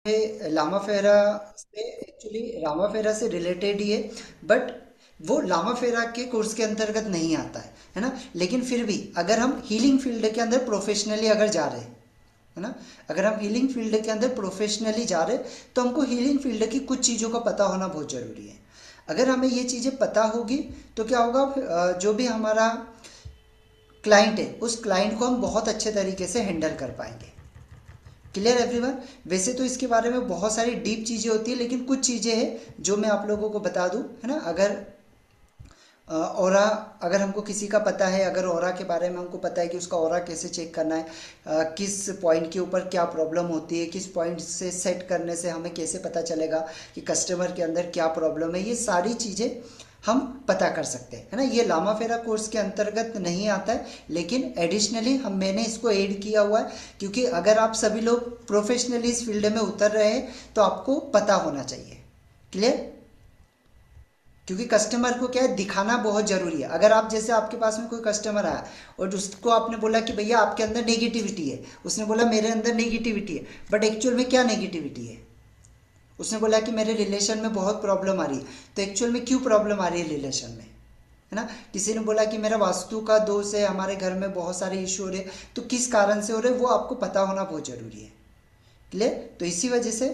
लामा फेरा से एक्चुअली लामा फेरा से रिलेटेड ही है। बट वो लामा फेरा के कोर्स के अंतर्गत नहीं आता है ना। लेकिन फिर भी अगर हम हीलिंग फील्ड के अंदर प्रोफेशनली अगर जा रहे हैं, है ना, अगर हम हीलिंग फील्ड के अंदर प्रोफेशनली जा रहे तो हमको हीलिंग फील्ड की कुछ चीज़ों का पता होना बहुत ज़रूरी है। अगर हमें ये चीज़ें पता होगी तो क्या होगा, जो भी हमारा क्लाइंट है उस क्लाइंट को हम बहुत अच्छे तरीके से हैंडल कर पाएंगे। Clear everyone. वैसे तो इसके बारे में बहुत सारी डीप चीज़ें होती है, लेकिन कुछ चीज़ें हैं जो मैं आप लोगों को बता दूं, है ना। अगर ऑरा, अगर हमको किसी का पता है, अगर ऑरा के बारे में हमको पता है कि उसका ऑरा कैसे चेक करना है, किस पॉइंट के ऊपर क्या प्रॉब्लम होती है, किस पॉइंट से सेट करने से हमें कैसे पता चलेगा कि कस्टमर के अंदर क्या प्रॉब्लम है, ये सारी चीज़ें हम पता कर सकते हैं, है ना। ये लामा फेरा कोर्स के अंतर्गत नहीं आता है, लेकिन एडिशनली मैंने इसको ऐड किया हुआ है, क्योंकि अगर आप सभी लोग प्रोफेशनली इस फील्ड में उतर रहे हैं तो आपको पता होना चाहिए। क्लियर। क्योंकि कस्टमर को क्या है, दिखाना बहुत जरूरी है। अगर आप जैसे आपके पास में कोई कस्टमर आया और उसको आपने बोला कि भैया आपके अंदर नेगेटिविटी है, उसने बोला मेरे अंदर नेगेटिविटी है, बट एक्चुअल में क्या नेगेटिविटी है, उसने बोला कि मेरे रिलेशन में बहुत प्रॉब्लम आ रही है, तो एक्चुअल में क्यों प्रॉब्लम आ रही है रिलेशन में, है ना। किसी ने बोला कि मेरा वास्तु का दोष है, हमारे घर में बहुत सारे इशू हो रहे हैं, तो किस कारण से हो रहे हैं वो आपको पता होना बहुत जरूरी है। क्लियर। तो इसी वजह से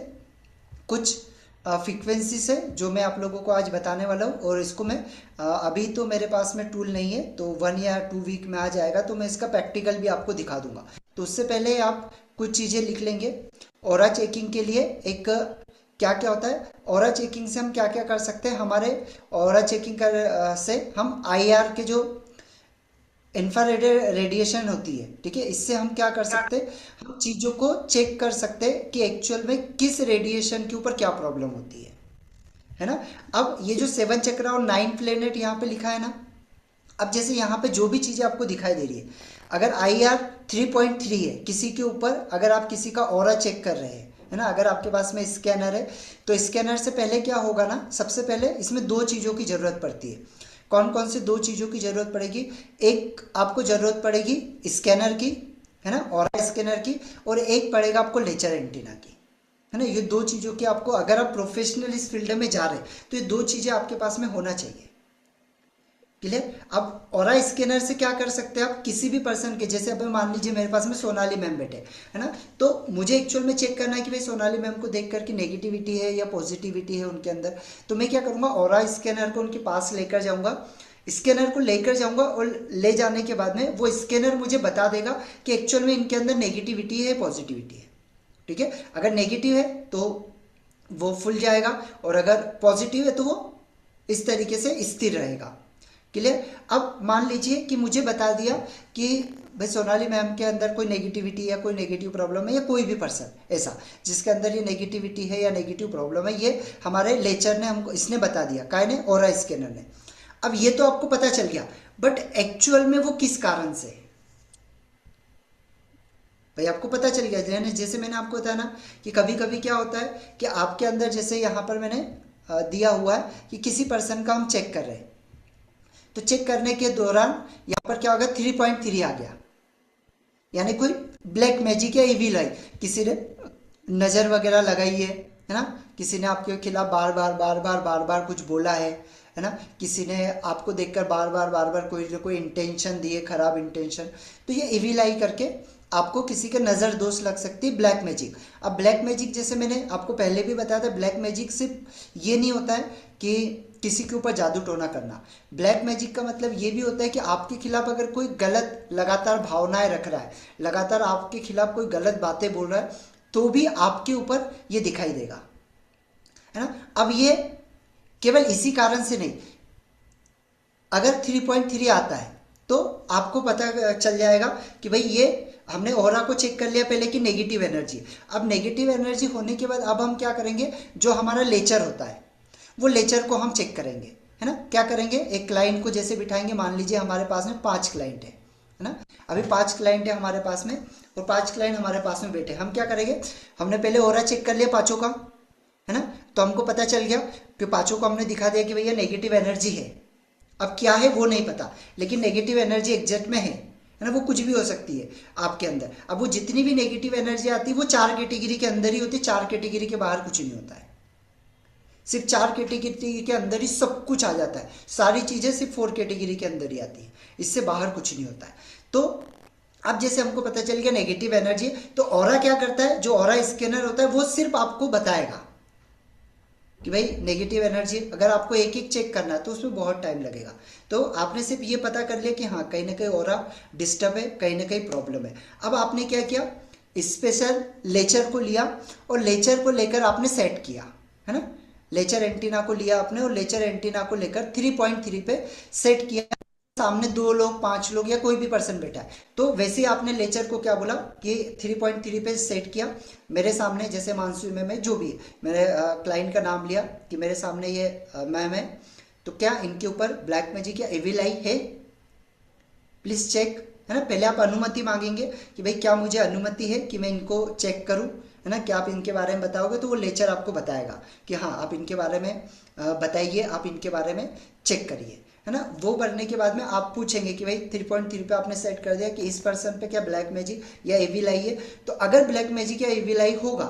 कुछ फ्रीक्वेंसी से जो मैं आप लोगों को आज बताने वाला हूँ, और इसको मैं अभी तो मेरे पास में टूल नहीं है, तो 1 या 2 वीक में आ जाएगा तो मैं इसका प्रैक्टिकल भी आपको दिखा दूंगा। तो उससे पहले आप कुछ चीज़ें लिख लेंगे। ऑरा चेकिंग के लिए एक क्या क्या होता है, ऑरा चेकिंग से हम क्या क्या कर सकते हैं, हमारे ऑरा चेकिंग कर से हम आईआर के जो इंफ्रारेड रेडिएशन होती है, ठीक है, इससे हम क्या कर सकते हैं, हम चीज़ों को चेक कर सकते हैं कि एक्चुअल में किस रेडिएशन के ऊपर क्या प्रॉब्लम होती है ना। अब ये जो 7 चक्र और 9 प्लेनेट यहाँ पे लिखा है ना, अब जैसे यहाँ पे जो भी चीज़ें आपको दिखाई दे रही है, अगर IR 3.3 है किसी के ऊपर, अगर आप किसी का ऑरा चेक कर रहे हैं, है ना, अगर आपके पास में स्कैनर है, तो स्कैनर से पहले क्या होगा ना, सबसे पहले इसमें दो चीज़ों की ज़रूरत पड़ती है। कौन कौन सी दो चीज़ों की ज़रूरत पड़ेगी, एक आपको ज़रूरत पड़ेगी स्कैनर की, है ना, ऑरा स्कैनर की, और एक पड़ेगा आपको लेजर एंटीना की, है ना। ये दो चीज़ों की आपको, अगर आप प्रोफेशनल इस फील्ड में जा रहे हैं तो ये दो चीज़ें आपके पास में होना चाहिए। क्लियर। अब ऑरा स्कैनर से क्या कर सकते हैं आप, किसी भी पर्सन के, जैसे अब मान लीजिए मेरे पास में सोनाली मैम बैठे, है ना, तो मुझे एक्चुअल में चेक करना है कि भाई सोनाली मैम को देख करके नेगेटिविटी है या पॉजिटिविटी है उनके अंदर, तो मैं क्या करूँगा, ऑरा स्कैनर को उनके पास लेकर जाऊँगा, स्कैनर को लेकर जाऊँगा, और ले जाने के बाद में वो स्कैनर मुझे बता देगा कि एक्चुअल में इनके अंदर नेगेटिविटी है पॉजिटिविटी है। ठीक है, अगर नेगेटिव है तो वो फुल जाएगा, और अगर पॉजिटिव है तो वो इस तरीके से स्थिर रहेगा। क्लियर। अब मान लीजिए कि मुझे बता दिया कि भाई सोनाली मैम के अंदर कोई नेगेटिविटी या कोई नेगेटिव प्रॉब्लम है, या कोई भी पर्सन ऐसा जिसके अंदर ये नेगेटिविटी है या नेगेटिव प्रॉब्लम है, ये हमारे लेक्चर ने हमको, इसने बता दिया, काय ने, ऑरा स्कैनर ने। अब ये तो आपको पता चल गया, बट एक्चुअल में वो किस कारण से है, भाई आपको पता चल गया। जैसे मैंने आपको बताया ना कि कभी कभी क्या होता है कि आपके अंदर, जैसे यहाँ पर मैंने दिया हुआ है कि किसी पर्सन का हम चेक कर रहे हैं, तो चेक करने के दौरान यहाँ पर क्या होगा, 3.3 आ गया, यानी कोई ब्लैक मैजिक या इविल आई, किसी ने नज़र वगैरह लगाई है ना, किसी ने आपके खिलाफ बार बार बार बार बार बार कुछ बोला है ना, किसी ने आपको देखकर बार बार बार बार कोई ना कोई इंटेंशन दिए, खराब इंटेंशन, तो ये इविल आई करके आपको किसी के नज़र दोष लग सकती है, ब्लैक मैजिक। अब ब्लैक मैजिक जैसे मैंने आपको पहले भी बताया था, ब्लैक मैजिक सिर्फ ये नहीं होता है कि किसी के ऊपर जादू टोना करना। ब्लैक मैजिक का मतलब ये भी होता है कि आपके खिलाफ अगर कोई गलत लगातार भावनाएं रख रहा है, लगातार आपके खिलाफ कोई गलत बातें बोल रहा है, तो भी आपके ऊपर ये दिखाई देगा, है ना। अब ये केवल इसी कारण से नहीं, अगर 3.3 आता है तो आपको पता चल जाएगा कि भाई ये, हमने ऑरा को चेक कर लिया पहले कि नेगेटिव एनर्जी। अब नेगेटिव एनर्जी होने के बाद अब हम क्या करेंगे, जो हमारा लेचर होता है वो लेचर को हम चेक करेंगे, है ना। क्या करेंगे, एक क्लाइंट को जैसे बिठाएंगे, मान लीजिए हमारे पास में 5 क्लाइंट है ना, अभी 5 क्लाइंट है हमारे पास में, और 5 क्लाइंट हमारे पास में बैठे, हम क्या करेंगे, हमने पहले ऑरा चेक कर लिया पांचों का, है ना, तो हमको पता चल गया कि पांचों को हमने दिखा दिया कि भैया नेगेटिव एनर्जी है। अब क्या है वो नहीं पता, लेकिन नेगेटिव एनर्जी एग्जैक्ट में है, है ना, वो कुछ भी हो सकती है आपके अंदर। अब वो जितनी भी नेगेटिव एनर्जी आती है वो 4 कैटेगरी के अंदर ही होती है, 4 कैटेगरी के बाहर कुछ नहीं होता है। सिर्फ 4 कैटेगरी के अंदर ही सब कुछ आ जाता है, सारी चीजें सिर्फ 4 कैटेगरी के अंदर ही आती है, इससे बाहर कुछ नहीं होता है। तो अब जैसे हमको पता चल गया नेगेटिव एनर्जी, तो ऑरा क्या करता है, जो ऑरा स्कैनर होता है वो सिर्फ आपको बताएगा कि भाई नेगेटिव एनर्जी, अगर आपको एक एक चेक करना है तो उसमें बहुत टाइम लगेगा। तो आपने सिर्फ ये पता कर लिया कि हाँ कहीं ना कहीं ऑरा डिस्टर्ब है, कहीं ना कहीं प्रॉब्लम है। अब आपने क्या किया, स्पेशल लेचर को लिया और लेचर को लेकर आपने सेट किया, है ना, लेचर एंटीना को लिया आपने और लेचर एंटीना को लेकर 3.3 पे सेट किया। सामने 2 लोग 5 लोग या कोई भी पर्सन बैठा है, तो वैसे ही आपने लेचर को क्या बोला कि 3.3 पे सेट किया। मेरे सामने जैसे मानसू में मैं जो भी मेरे क्लाइंट का नाम लिया कि मेरे सामने ये मैम है, तो क्या इनके ऊपर ब्लैक मैजिक या एविल आई है, प्लीज चेक, है ना। पहले आप अनुमति मांगेंगे कि भाई क्या मुझे अनुमति है कि मैं इनको चेक करूं, है ना, क्या आप इनके बारे में बताओगे, तो वो लेचर आपको बताएगा कि हाँ आप इनके बारे में बताइए, आप इनके बारे में चेक करिए, है ना। वो करने के बाद में आप पूछेंगे कि भाई 3.3 पे आपने सेट कर दिया कि इस पर्सन पे क्या ब्लैक मैजिक या एविल आई है, तो अगर ब्लैक मैजिक या एविल आई होगा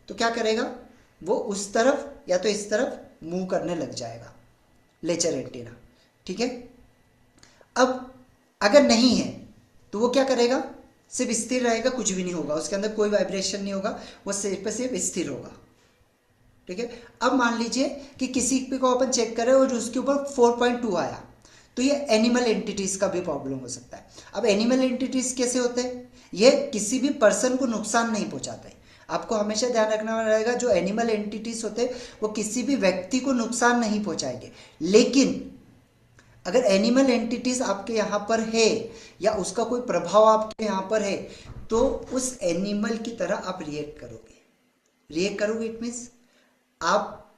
तो क्या करेगा, वो उस तरफ या तो इस तरफ मूव करने लग जाएगा लेचर एंटीना, ठीक है। अब अगर नहीं है तो वो क्या करेगा, सिर्फ स्थिर रहेगा, कुछ भी नहीं होगा, उसके अंदर कोई वाइब्रेशन नहीं होगा, वो सिर्फ सिर्फ स्थिर होगा, ठीक है। अब मान लीजिए कि किसी पे को अपन चेक करें और उसके ऊपर 4.2 आया, तो ये एनिमल एंटिटीज का भी प्रॉब्लम हो सकता है। अब एनिमल एंटिटीज कैसे होते हैं, ये किसी भी पर्सन को नुकसान नहीं पहुंचाते। आपको हमेशा ध्यान रखना रहेगा, जो एनिमल एंटिटीज होते हैं वो किसी भी व्यक्ति को नुकसान नहीं पहुंचाएंगे, लेकिन अगर एनिमल एंटिटीज आपके यहाँ पर है या उसका कोई प्रभाव आपके यहाँ पर है, तो उस एनिमल की तरह आप रिएक्ट करोगे। रिएक्ट करोगे इट मीन्स आप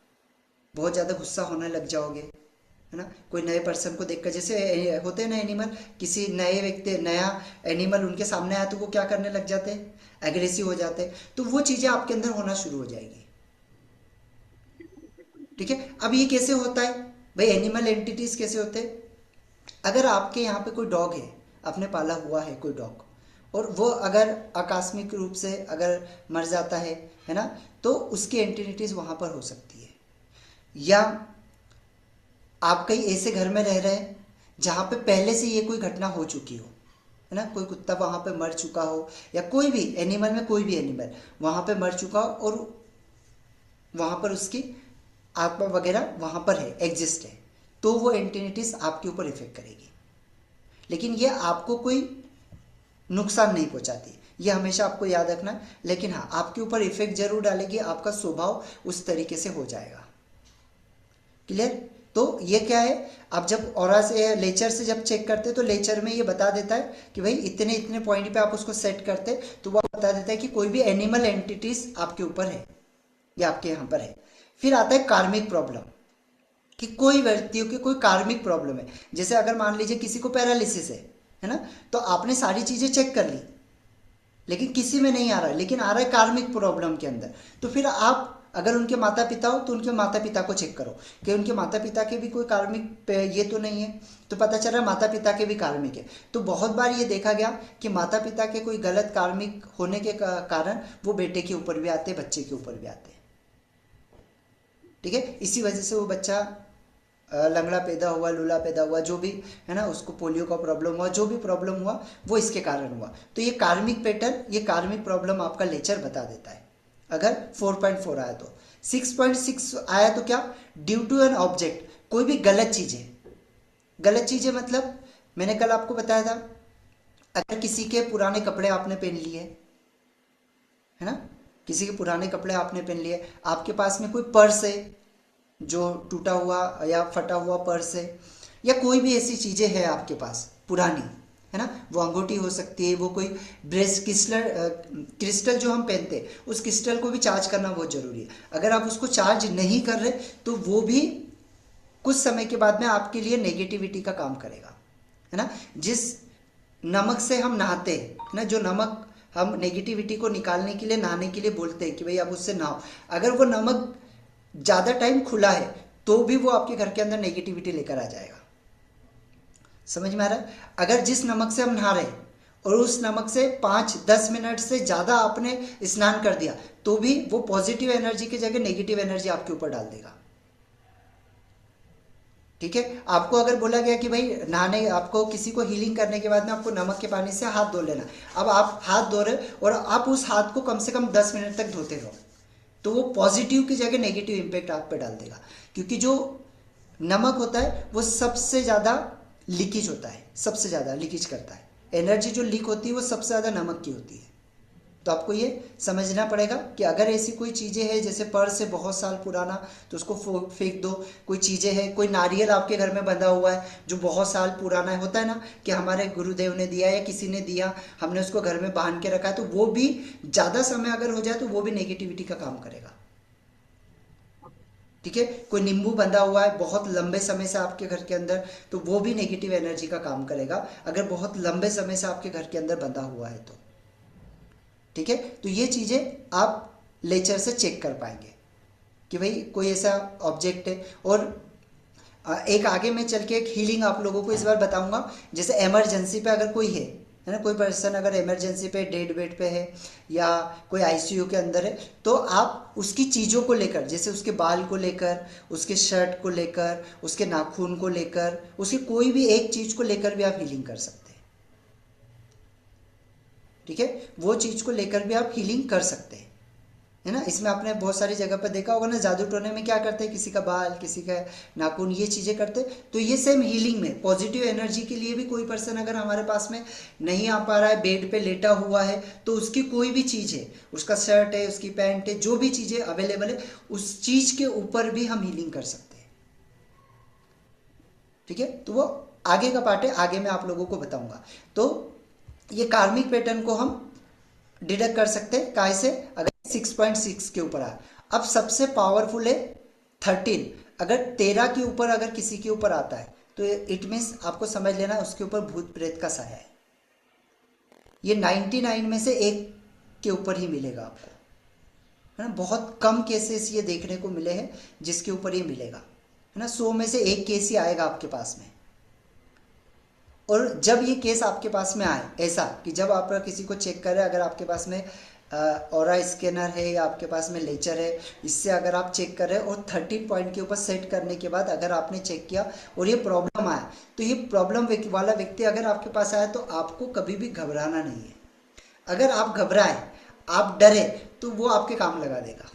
बहुत ज़्यादा गुस्सा होने लग जाओगे, है ना। कोई नए पर्सन को देखकर, जैसे होते हैं ना एनिमल, किसी नए व्यक्ति नया एनिमल उनके सामने आया तो वो क्या करने लग जाते हैं, एग्रेसिव हो जाते हैं, तो वो चीज़ें आपके अंदर होना शुरू हो जाएगी, ठीक है। अब ये कैसे होता है भाई, एनिमल एंटिटीज कैसे होते हैं, अगर आपके यहाँ पे कोई डॉग है, आपने पाला हुआ है कोई डॉग, और वो अगर आकस्मिक रूप से अगर मर जाता है ना, तो उसकी एंटिटीज वहाँ पर हो सकती है। या आप कहीं ऐसे घर में रह रहे हैं जहाँ पे पहले से ये कोई घटना हो चुकी हो, है ना, कोई कुत्ता वहाँ पे मर चुका हो या कोई भी एनिमल में कोई भी एनिमल वहाँ पे मर चुका हो और वहाँ पर उसकी आत्मा वगैरह वहाँ पर है, एग्जिस्ट है, तो वो एंटिटीज आपके ऊपर इफेक्ट करेगी, लेकिन ये आपको कोई नुकसान नहीं पहुंचाती, ये हमेशा आपको याद रखना है। लेकिन हाँ आपके ऊपर इफेक्ट जरूर डालेगी, आपका स्वभाव उस तरीके से हो जाएगा, क्लियर। तो ये क्या है, आप जब ऑरा से लेचर से जब चेक करते तो लेचर में ये बता देता है कि भाई इतने इतने पॉइंट पे आप उसको सेट करते, तो वो बता देता है कि कोई भी एनिमल एंटिटीज आपके ऊपर है या आपके यहाँ पर है। फिर आता है कार्मिक प्रॉब्लम, कि कोई व्यक्तियों की कोई कार्मिक प्रॉब्लम है, जैसे अगर मान लीजिए किसी को पैरालिसिस है ना, तो आपने सारी चीजें चेक कर ली लेकिन किसी में नहीं आ रहा है, लेकिन आ रहा है कार्मिक प्रॉब्लम के अंदर, तो फिर आप अगर उनके माता पिता हो तो उनके माता पिता को चेक करो कि उनके माता पिता के भी कोई कार्मिक ये तो नहीं है, तो पता चल रहा है माता पिता के भी कार्मिक है। तो बहुत बार ये देखा गया कि माता पिता के कोई गलत कार्मिक होने के कारण वो बेटे के ऊपर भी आते, बच्चे के ऊपर भी आते, ठीक है। इसी वजह से वो बच्चा लंगड़ा पैदा हुआ, लूला पैदा हुआ, जो भी है ना, उसको पोलियो का प्रॉब्लम हुआ, जो भी प्रॉब्लम हुआ वो इसके कारण हुआ। तो ये कार्मिक पैटर्न, ये कार्मिक प्रॉब्लम आपका लेचर बता देता है। अगर 4.4 आया तो 6.6 आया तो क्या, ड्यू टू एन ऑब्जेक्ट, कोई भी गलत चीजें, गलत चीजें मतलब मैंने कल आपको बताया था, अगर किसी के पुराने कपड़े आपने पहन लिए, है ना, किसी के पुराने कपड़े आपने पहन लिए, आपके पास में कोई पर्स है जो टूटा हुआ या फटा हुआ पर्स है, या कोई भी ऐसी चीजें है आपके पास पुरानी, है ना, वो अंगूठी हो सकती है, वो कोई ब्रेस क्रिस्टल जो हम पहनते हैं, उस क्रिस्टल को भी चार्ज करना बहुत जरूरी है। अगर आप उसको चार्ज नहीं कर रहे तो वो भी कुछ समय के बाद में आपके लिए नेगेटिविटी का काम करेगा, है ना। जिस नमक से हम नहाते हैं, है ना, जो नमक हम नेगेटिविटी को निकालने के लिए नहाने के लिए बोलते हैं कि भाई आप उससे नहाओ, अगर वो नमक ज्यादा टाइम खुला है तो भी वो आपके घर के अंदर नेगेटिविटी लेकर आ जाएगा, समझ में आ रहा है। अगर जिस नमक से हम नहा रहे हैं और उस नमक से 5-10 मिनट से ज़्यादा आपने स्नान कर दिया तो भी वो पॉजिटिव एनर्जी की जगह नेगेटिव एनर्जी आपके ऊपर डाल देगा। ठीक है, आपको अगर बोला गया कि भाई नहाने, आपको किसी को हीलिंग करने के बाद में आपको नमक के पानी से हाथ धो लेना, अब आप हाथ धो रहे और आप उस हाथ को कम से कम 10 मिनट तक धोते रहो, तो वो पॉजिटिव की जगह नेगेटिव इम्पैक्ट आप पे डाल देगा। क्योंकि जो नमक होता है वो सबसे ज़्यादा लीकेज होता है, सबसे ज़्यादा लीकेज करता है। एनर्जी जो लीक होती है वो सबसे ज़्यादा नमक की होती है। तो आपको ये समझना पड़ेगा कि अगर ऐसी कोई चीज़ें हैं जैसे पर्स है बहुत साल पुराना तो उसको फेंक दो। कोई चीज़ें हैं, कोई नारियल आपके घर में बंधा हुआ है जो बहुत साल पुराना है, होता है ना कि हमारे गुरुदेव ने दिया या किसी ने दिया, हमने उसको घर में बांध के रखा है, तो वो भी ज़्यादा समय अगर हो जाए तो वो भी नेगेटिविटी का काम करेगा। ठीक है, कोई नींबू बंधा हुआ है बहुत लंबे समय से आपके घर के अंदर, तो वो भी नेगेटिव एनर्जी का काम करेगा अगर बहुत लंबे समय से आपके घर के अंदर बंधा हुआ है तो। ठीक है, तो ये चीज़ें आप लेक्चर से चेक कर पाएंगे कि भाई कोई ऐसा ऑब्जेक्ट है। और एक आगे में चल के एक हीलिंग आप लोगों को इस बार बताऊंगा। जैसे इमरजेंसी पे अगर कोई है ना, कोई पर्सन अगर इमरजेंसी पे डेड बेड पे है या कोई आईसीयू के अंदर है, तो आप उसकी चीज़ों को लेकर, जैसे उसके बाल को लेकर, उसके शर्ट को लेकर, उसके नाखून को लेकर, उसकी कोई भी एक चीज़ को लेकर भी आप हीलिंग कर सकते हैं। ठीक है, वो चीज़ को लेकर भी आप हीलिंग कर सकते हैं, है ना। इसमें आपने बहुत सारी जगह पर देखा होगा ना, जादू टोने में क्या करते हैं, किसी का बाल, किसी का नाखून, ये चीज़ें करते हैं। तो ये सेम हीलिंग में पॉजिटिव एनर्जी के लिए भी कोई पर्सन अगर हमारे पास में नहीं आ पा रहा है, बेड पे लेटा हुआ है, तो उसकी कोई भी चीज़ है, उसका शर्ट है, उसकी पैंट है, जो भी चीज़ें अवेलेबल है, उस चीज़ के ऊपर भी हम हीलिंग कर सकते हैं। ठीक है, तो वो आगे का पार्ट है, आगे मैं आप लोगों को बताऊंगा। तो ये कार्मिक पैटर्न को हम डिडक्ट कर सकते हैं काय से, अगर 6.6 के ऊपर आए। अब सबसे पावरफुल है 13। अगर 13 के ऊपर अगर किसी के ऊपर आता है तो इट मीन्स आपको समझ लेना उसके ऊपर भूत प्रेत का साया है। ये 99 में से एक के ऊपर ही मिलेगा आपको, है ना। बहुत कम केसेस ये देखने को मिले हैं जिसके ऊपर ये मिलेगा, है ना। 100 में से एक केस ही आएगा आपके पास में। और जब ये केस आपके पास में आए, ऐसा कि जब आप किसी को चेक करें, अगर आपके पास में ऑरा स्कैनर है या आपके पास में लेचर है, इससे अगर आप चेक करें और 13 पॉइंट के ऊपर सेट करने के बाद अगर आपने चेक किया और ये प्रॉब्लम आया, तो ये प्रॉब्लम वाला व्यक्ति अगर आपके पास आया तो आपको कभी भी घबराना नहीं है। अगर आप घबराए, आप डरे, तो वो आपके काम लगा देगा।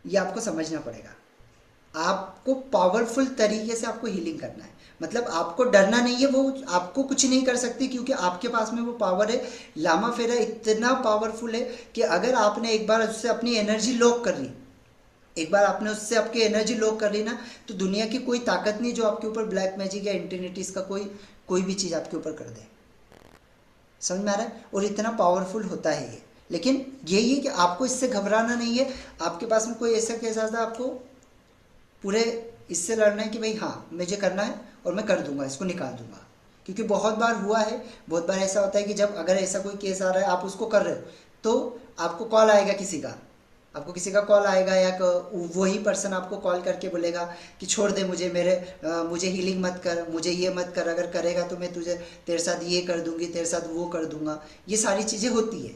ये आपको समझना पड़ेगा। आपको पावरफुल तरीके से आपको हीलिंग करना है, मतलब आपको डरना नहीं है, वो आपको कुछ नहीं कर सकती क्योंकि आपके पास में वो पावर है। लामा फेरा इतना पावरफुल है कि अगर आपने एक बार उससे अपनी एनर्जी लॉक कर ली, एक बार आपने उससे आपकी एनर्जी लॉक कर ली ना, तो दुनिया की कोई ताकत नहीं जो आपके ऊपर ब्लैक मैजिक या इंटेनिटीज का कोई भी चीज़ आपके ऊपर कर दे। समझ में आ रहा है? और इतना पावरफुल होता है ये। लेकिन यही है कि आपको इससे घबराना नहीं है। आपके पास में कोई ऐसा केस आता है, आपको पूरे इससे लड़ना है कि भाई हाँ मुझे करना है और मैं कर दूंगा, इसको निकाल दूंगा। क्योंकि बहुत बार हुआ है, बहुत बार ऐसा होता है कि जब अगर ऐसा कोई केस आ रहा है, आप उसको कर रहे हो, तो आपको कॉल आएगा किसी का, आपको किसी का कॉल आएगा या वही पर्सन आपको कॉल करके बोलेगा कि छोड़ दे मुझे, मुझे हीलिंग मत कर, मुझे ये मत कर, अगर करेगा तो मैं तुझे तेरे साथ ये कर दूंगी, तेरे साथ वो कर दूंगा। ये सारी चीज़ें होती है,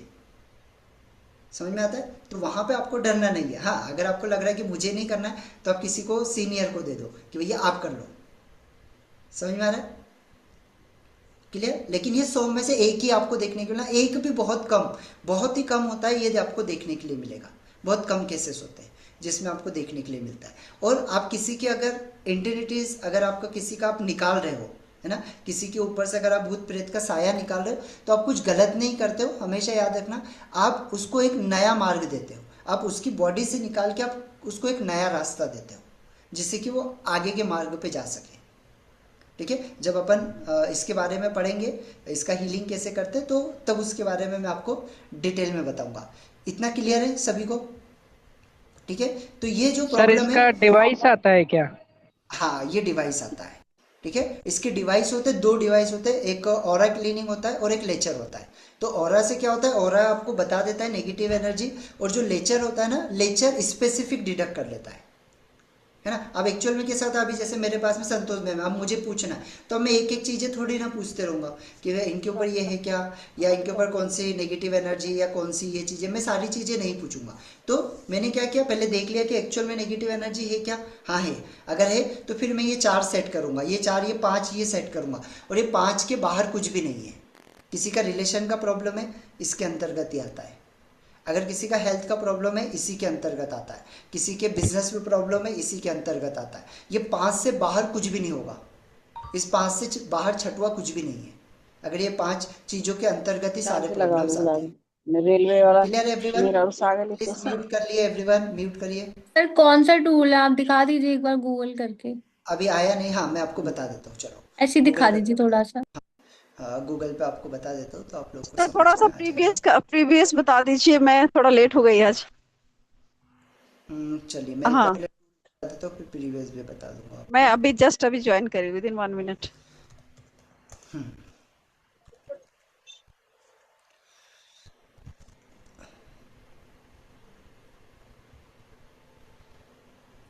समझ में आता है? तो वहाँ पे आपको डरना नहीं है। हाँ, अगर आपको लग रहा है कि मुझे नहीं करना है तो आप किसी को सीनियर को दे दो कि भैया आप कर लो। समझ में आ रहा है? क्लियर? लेकिन ये 100 में से एक ही आपको देखने को मिला, एक भी बहुत कम, बहुत ही कम होता है, ये आपको देखने के लिए मिलेगा। बहुत कम केसेस होते हैं जिसमें आपको देखने के लिए मिलता है। और आप किसी की अगर इंटेनिटीज, अगर आपका किसी का आप निकाल रहे हो, है ना, किसी के ऊपर से अगर आप भूत प्रेत का साया निकाल रहे हो, तो आप कुछ गलत नहीं करते हो। हमेशा याद रखना, आप उसको एक नया मार्ग देते हो, आप उसकी बॉडी से निकाल के आप उसको एक नया रास्ता देते हो जिससे कि वो आगे के मार्ग पे जा सके। ठीक है, जब अपन इसके बारे में पढ़ेंगे, इसका हीलिंग कैसे करते हैं, तो तब उसके बारे में मैं आपको डिटेल में बताऊंगा। इतना क्लियर है सभी को? ठीक है, तो ये जो सर प्रॉब्लम है, इसका डिवाइस आता है क्या? हाँ ये डिवाइस आता है। ठीक है, इसके डिवाइस होते हैं, दो डिवाइस होते हैं, एक ऑरा क्लीनिंग होता है और एक लेचर होता है। तो ऑरा से क्या होता है, ऑरा आपको बता देता है नेगेटिव एनर्जी, और जो लेचर होता है ना, लेचर स्पेसिफिक डिडक्ट कर लेता है। है ना। अब एक्चुअल में कैसा था, अभी जैसे मेरे पास में संतोष मैम, अब मुझे पूछना है तो मैं एक एक चीज़ें थोड़ी ना पूछते रहूँगा कि भाई इनके ऊपर ये है क्या, या इनके ऊपर कौन सी नेगेटिव एनर्जी या कौन सी ये चीज़ें, मैं सारी चीज़ें नहीं पूछूंगा। तो मैंने क्या किया, पहले देख लिया कि एक्चुअल में नेगेटिव एनर्जी है क्या। हाँ है। अगर है तो फिर मैं ये चार सेट करूंगा, ये चार ये पांच ये सेट करूंगा, और ये पांच के बाहर कुछ भी नहीं है। किसी का रिलेशन का प्रॉब्लम है, इसके अंतर्गत ही आता है। अगर किसी का हेल्थ का प्रॉब्लम है, इसी के अंतर्गत आता है। किसी के बिजनेस में प्रॉब्लम है, इसी के अंतर्गत आता है। ये पांच से बाहर कुछ भी नहीं होगा। इस पांच से बाहर छठवा कुछ भी नहीं है। अगर ये पांच चीजों के अंतर्गत ही सारे चार्ज लगा प्रॉब्लम्स आते हैं। लूंगा रेलवे वाला। क्लियर है एवरीवन? मेरा उस आगे लिखो प्लीज सर। म्यूट कर लिए एवरीवन, म्यूट करिए। सर कौन सा टूल है, आप दिखा दीजिए एक बार गूगल करके। अभी आया नहीं, हाँ मैं आपको बता देता हूँ, चलो। ऐसे ही गूगल दिखा पे दीजिए थोड़ा सा। गूगल पे आपको बता देता हूँ तो आप लोग को सर समझ थोड़ा सा में आ जाएगा। प्रीवियस बता दीजिए, मैं थोड़ा लेट हो गई आज। चलिए मैं एक बार हाँ, पहले बता देता हूँ, फिर प्रीवियस भी बता दूंगा मैं आपको। अभी जस्ट अभी ज्वाइन करी विद इन 1 मिनट।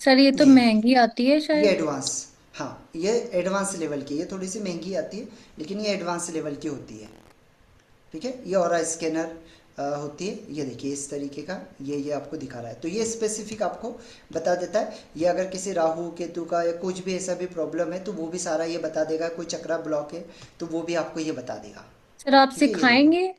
सर ये तो ये महंगी आती है ये शायद। एडवांस, हाँ ये एडवांस लेवल की, ये थोड़ी सी महंगी आती है, लेकिन ये एडवांस लेवल की होती है। ठीक है, ये ऑरा स्कैनर होती है, ये देखिए इस तरीके का, ये आपको दिखा रहा है, तो ये स्पेसिफिक आपको बता देता है। ये अगर किसी राहु केतु का या कुछ भी ऐसा भी प्रॉब्लम है तो वो भी सारा ये बता देगा। कोई चक्रा ब्लॉक है तो वो भी आपको ये बता देगा। सर आप ठीक है, ये देखो। सिखाएंगे?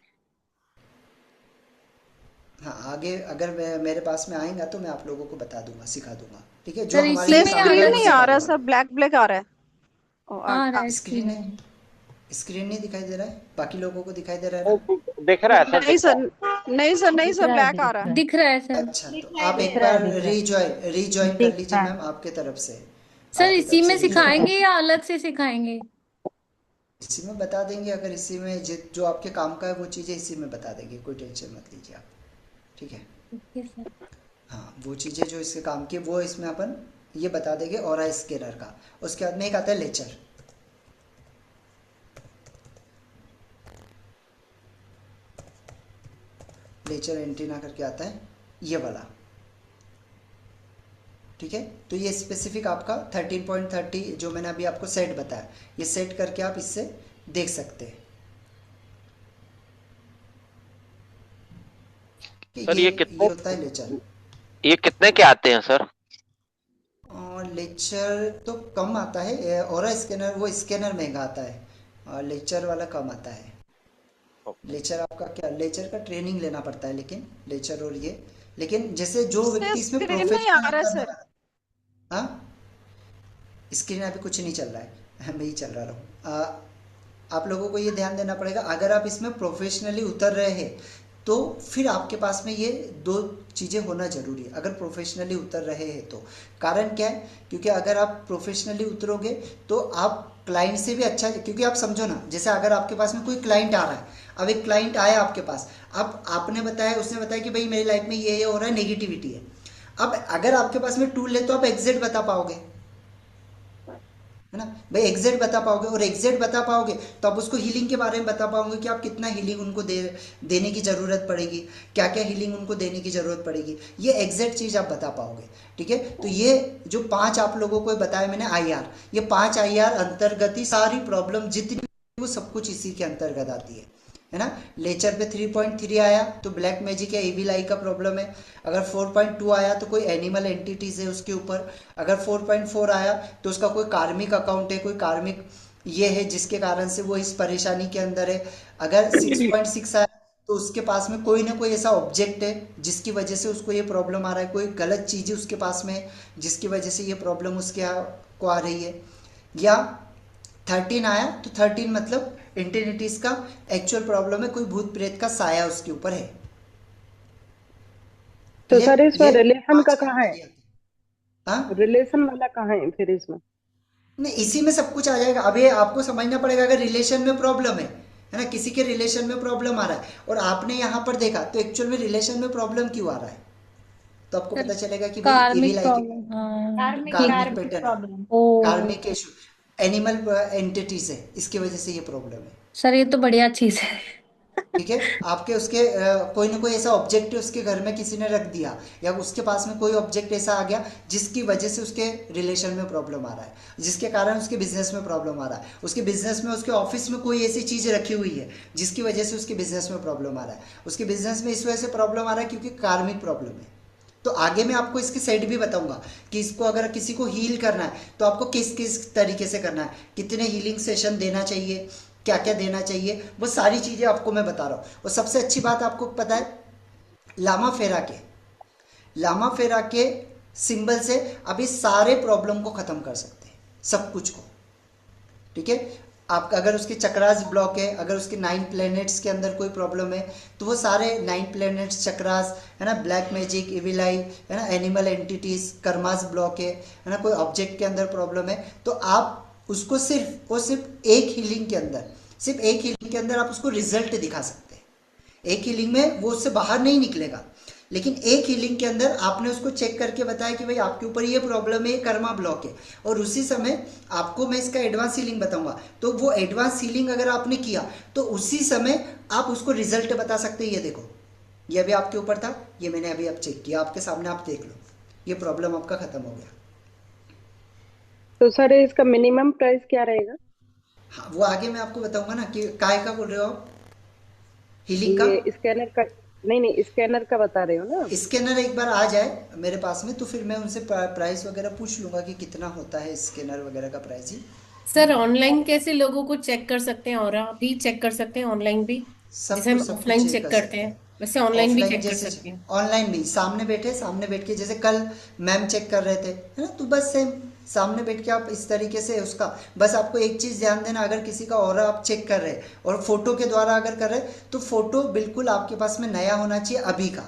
हाँ आगे अगर मेरे पास में आएगा तो मैं आप लोगों को बता दूंगा, सिखा दूंगा। ठीक है, जो सर हमारे इसी लिए प्ले में या काम स्क्रीन आएगा अलग वो नहीं से? आ सिखा रहा है दूंगा। सर, ब्लैक ब्लैक आ रहा है। ओ, आ रहा है स्क्रीन स्क्रीन है, में। स्क्रीन नहीं दिखाई दे रहा है, बाकी लोगों को दिखाई दे रहा है ना। दिख रहा है सर, नहीं दिख रहा सर, है। नहीं सर, नहीं सर, ब्लैक आ रहा है। दिख रहा है सर। अच्छा तो आप एक बार रीजॉइन कर लीजिए मैम, आपके तरफ से, सर आपकी इसी तरफ से में रीजॉइन। सिखाएंगे या अलग से सिखाएंगे? इसी में बता देंगे, अगर इसी में जो आपके काम का है वो चीज़ें इसी में बता देंगे, कोई टेंशन मत लीजिए आप। ठीक है। Okay sir. हाँ वो चीज़ें जो इसके काम की वो इसमें अपन ये बता देंगे, और स्कैनर का। उसके बाद में एक आता है लेचर। लेचर एंटीना करके आता है, ये वाला। ठीक है, तो ये स्पेसिफिक आपका 13.30 जो मैंने अभी आपको सेट बताया, ये सेट करके आप इससे देख सकते हैं कि सर ये होता है लेचर। ये कितने के आते हैं सर? और लेक्चर तो कम आता है, और स्कैनर वो स्कैनर महंगा आता है, और लेक्चर वाला कम आता है। लेक्चर आपका क्या, लेक्चर का ट्रेनिंग लेना पड़ता है, लेकिन लेक्चर और ये, लेकिन जैसे जो इससे व्यक्ति इसमें स्क्रीन नहीं आ प्रोफेशनल रहा है उतरने सर। वाला। हाँ स्क्रीन अभी कुछ नहीं चल रहा है, मैं ही चल रहा हूँ। आप लोगों को ये ध्यान देना पड़ेगा, अगर आप इसमें प्रोफेशनली उतर रहे हैं तो फिर आपके पास में ये दो चीज़ें होना जरूरी है, अगर प्रोफेशनली उतर रहे हैं तो। कारण क्या है, क्योंकि अगर आप प्रोफेशनली उतरोगे तो आप क्लाइंट से भी अच्छा, क्योंकि आप समझो ना, जैसे अगर आपके पास में कोई क्लाइंट आ रहा है, अब एक क्लाइंट आया आपके पास, अब आपने बताया, उसने बताया कि भाई मेरी लाइफ में ये हो रहा है, नेगेटिविटी है। अब अगर आपके पास में टूल है तो आप एग्जैक्ट बता पाओगे, है ना भाई, एग्जैक्ट बता पाओगे, और एग्जैक्ट बता पाओगे तो आप उसको हीलिंग के बारे में बता पाओगे कि आप कितना हीलिंग उनको देने की ज़रूरत पड़ेगी, क्या क्या हीलिंग उनको देने की ज़रूरत पड़ेगी, ये एग्जैक्ट चीज़ आप बता पाओगे। ठीक है, तो ये जो पांच आप लोगों को बताया मैंने आईआर, ये पांच आईआर अंतर्गत ही सारी प्रॉब्लम जितनी, वो सब कुछ इसी के अंतर्गत आती है ना। लेचर पे 3.3 आया तो ब्लैक मैजिक या एविल आई का प्रॉब्लम है। अगर 4.2 आया तो कोई एनिमल एंटिटीज है उसके ऊपर। अगर 4.4 आया तो उसका कोई कार्मिक अकाउंट है, कोई कार्मिक ये है जिसके कारण से वो इस परेशानी के अंदर है। अगर 6.6 आया तो उसके पास में कोई ना कोई ऐसा ऑब्जेक्ट है जिसकी वजह से उसको ये प्रॉब्लम आ रहा है, कोई गलत चीज़ है उसके पास में है जिसकी वजह से ये प्रॉब्लम उसके को आ रही है। या 13 आया तो 13 मतलब इंटेनिटीज का एक्चुअल प्रॉब्लम है, कोई भूत प्रेत का साया उसके ऊपर है। तो क्लियर, सर इसमें ये रिलेशन पांच का के कहाँ है? अंदर ही आते हैं। हाँ रिलेशन वाला कहाँ है फिर इसमें? नहीं, इसी में सब कुछ आ जाएगा। अब ये आपको समझना पड़ेगा, अगर रिलेशन में प्रॉब्लम है ना, किसी के रिलेशन में प्रॉब्लम आ रहा है और आपने यहाँ पर देखा तो एक्चुअल में रिलेशन में प्रॉब्लम क्यों आ रहा है, तो आपको सर पता चलेगा कि भाई कार्मिक इविल आई की प्रॉब्लम, हाँ ठीक कार्मिक है। पैटर्न है, ओ कार्मिक इशू, एनिमल एंटिटीज है, इसकी वजह से ये प्रॉब्लम है। सर ये तो बढ़िया चीज है। ठीक है, आपके उसके कोई ना कोई ऐसा ऑब्जेक्ट उसके घर में किसी ने रख दिया, या उसके पास में कोई ऑब्जेक्ट ऐसा आ गया जिसकी वजह से उसके रिलेशन में प्रॉब्लम आ रहा है, जिसके कारण उसके बिजनेस में प्रॉब्लम आ रहा है, उसके बिजनेस में उसके ऑफिस में कोई ऐसी चीज़ रखी हुई है जिसकी वजह से उसके बिजनेस में प्रॉब्लम आ रहा है, उसके बिजनेस में इस वजह से प्रॉब्लम आ रहा है क्योंकि कार्मिक प्रॉब्लम है। तो आगे मैं आपको इसके साइड भी बताऊंगा कि इसको अगर किसी को हील करना है तो आपको किस किस तरीके से करना है, कितने हीलिंग सेशन देना चाहिए, क्या क्या देना चाहिए, वो सारी चीज़ें आपको मैं बता रहा हूँ। और सबसे अच्छी बात आपको पता है, लामा फेरा के लामा फेरा के सिंबल से आप इस सारे प्रॉब्लम को ख़त्म कर सकते हैं, सब कुछ को। ठीक है, आपका अगर उसके चक्रास ब्लॉक है, अगर उसके 9 प्लैनेट्स के अंदर कोई प्रॉब्लम है, तो वो सारे 9 प्लैनेट्स, चक्रास है ना, ब्लैक मैजिक, इविल आई है ना, एनिमल एंटिटीज, कर्मास ब्लॉक है ना, कोई ऑब्जेक्ट के अंदर प्रॉब्लम है, तो आप उसको सिर्फ एक हीलिंग के अंदर आप उसको रिजल्ट दिखा सकते हैं। एक हीलिंग में वो उससे बाहर नहीं निकलेगा, लेकिन एक हीलिंग के अंदर आपने उसको चेक करके बताया कि भाई आपके ऊपर ये प्रॉब्लम है, ये कर्मा ब्लॉक है, और उसी समय आपको मैं इसका एडवांस हीलिंग बताऊंगा। तो वो एडवांस हीलिंग अगर आपने किया तो उसी समय आप उसको रिजल्ट बता सकते हैं। ये देखो, ये अभी आपके ऊपर था, ये मैंने अभी अब चेक किया आपके सामने, आप देख लो, ये प्रॉब्लम आपका खत्म हो गया। तो सर इसका मिनिमम प्राइस क्या रहेगा? हाँ, वो आगे मैं आपको बताऊंगा ना कि काय का बोल रहे हो आप, हीलिंग का। ये स्कैनर का? नहीं, स्कैनर का बता रहे हो ना? स्कैनर एक बार आ जाए मेरे पास में तो फिर मैं उनसे प्राइस वगैरह पूछ लूंगा कि कितना होता है स्कैनर वगैरह का प्राइस ही। सर ऑनलाइन कैसे लोगों को चेक कर सकते हैं, और भी चेक कर सकते हैं ऑनलाइन भी? जैसे हम सब कुछ ऑफलाइन चेक चेक कर करते सकते हैं हैं। वैसे ऑनलाइन भी ऑफलाइन चेक कर जैसे सकते हैं। ऑनलाइन भी सामने बैठ के, जैसे कल मैम चेक कर रहे थे है ना, तो बस सेम सामने बैठ के आप इस तरीके से उसका, बस आपको एक चीज़ ध्यान देना, अगर किसी का ऑरा आप चेक कर रहे हैं और फोटो के द्वारा अगर कर रहे हैं तो फोटो बिल्कुल आपके पास में नया होना चाहिए, अभी का,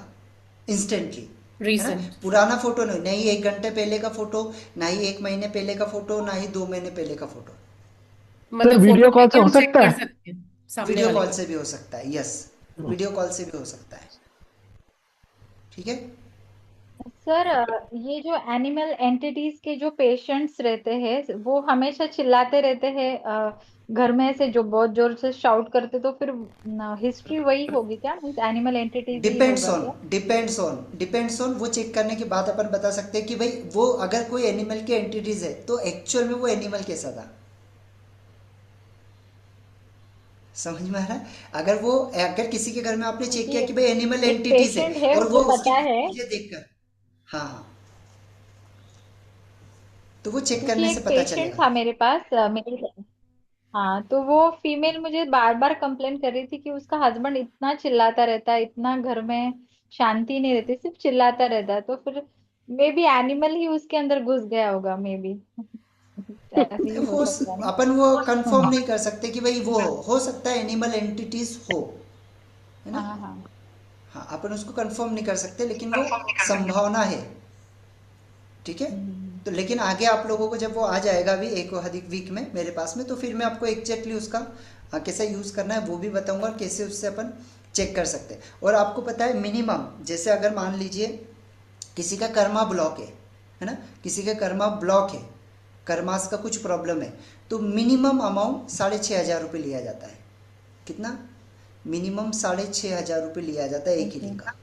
इंस्टेंटली, है ना, रीसेंट। पुराना फोटो नहीं, नहीं 1 घंटे पहले का फोटो, ना ही 1 महीने पहले का फोटो, ना ही 2 महीने पहले का फोटो। मतलब फोटो वीडियो कॉल लेके से हो हम चेक सकता कर है? सकते हैं सामने वीडियो वाले कॉल को। से भी हो सकता है, यस, वीडियो कॉल से भी हो सकता है। ठीक है। सर ये जो एनिमल एंटिटीज के जो पेशेंट्स रहते हैं वो हमेशा चिल्लाते रहते हैं, घर में से जो बहुत जोर से शाउट करते, तो फिर हिस्ट्री वही होगी क्या, मीन्स एनिमल एंटिटीज ही डिपेंड्स होगा ऑन क्या? डिपेंड्स ऑन वो चेक करने के बाद अपन बता सकते हैं कि भाई वो अगर कोई एनिमल के एंटिटीज है तो एक्चुअल में वो एनिमल कैसा था, समझ में आ रहा है। अगर किसी के घर में आपने चेक किया क्योंकि कि भाई एनिमल एक एंटिटीज है पेशेंट है, और वो मुझे उसकी पता है, चीजें देखकर, हाँ हाँ, तो वो चेक क्योंकि करने से एक पता पेशेंट चलेगा। था मेरे पास, मेरे, हाँ, तो वो फीमेल मुझे बार बार कंप्लेन कर रही थी कि उसका हस्बैंड इतना चिल्लाता रहता है, इतना घर में शांति नहीं रहती, सिर्फ चिल्लाता रहता है, तो फिर मे बी एनिमल ही उसके अंदर घुस गया होगा, मे बी ऐसे ही हो वो सकता है अपन वो ना। कंफर्म नहीं कर सकते कि भाई वो हो सकता है एनिमल एंटिटीज हो, है ना। हाँ हाँ। हाँ, अपन उसको कंफर्म नहीं कर सकते लेकिन वो संभावना है। ठीक है। तो लेकिन आगे आप लोगों को जब वो आ जाएगा अभी एक अधिक वीक में मेरे पास में, तो फिर मैं आपको एग्जैक्टली उसका कैसे यूज़ करना है वो भी बताऊंगा और कैसे उससे अपन चेक कर सकते हैं। और आपको पता है मिनिमम, जैसे अगर मान लीजिए किसी का कर्मा ब्लॉक है ना, किसी का कर्मा ब्लॉक है, कर्मास का कुछ प्रॉब्लम है, तो मिनिमम अमाउंट 6,500 रुपये लिया जाता है। कितना? मिनिमम 6,500 रुपये लिया जाता है एक हीलिंग का,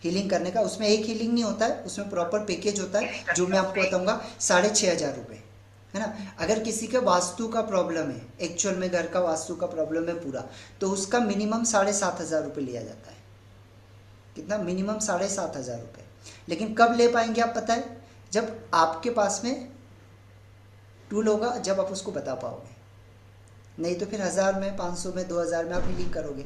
हीलिंग करने का। उसमें एक हीलिंग नहीं होता है, उसमें प्रॉपर पैकेज होता है जो मैं आपको बताऊंगा, 6,500 रुपये, है ना। अगर किसी के वास्तु का प्रॉब्लम है, एक्चुअल में घर का वास्तु का प्रॉब्लम है पूरा, तो उसका मिनिमम 7,500 रुपये लिया जाता है। कितना? मिनिमम 7,500 रुपये। लेकिन कब ले पाएंगे आप पता है? जब आपके पास में टूल होगा, जब आप उसको बता पाओगे, नहीं तो फिर 1,000 में, 500 में, 2,000 में आप हीलिंग करोगे,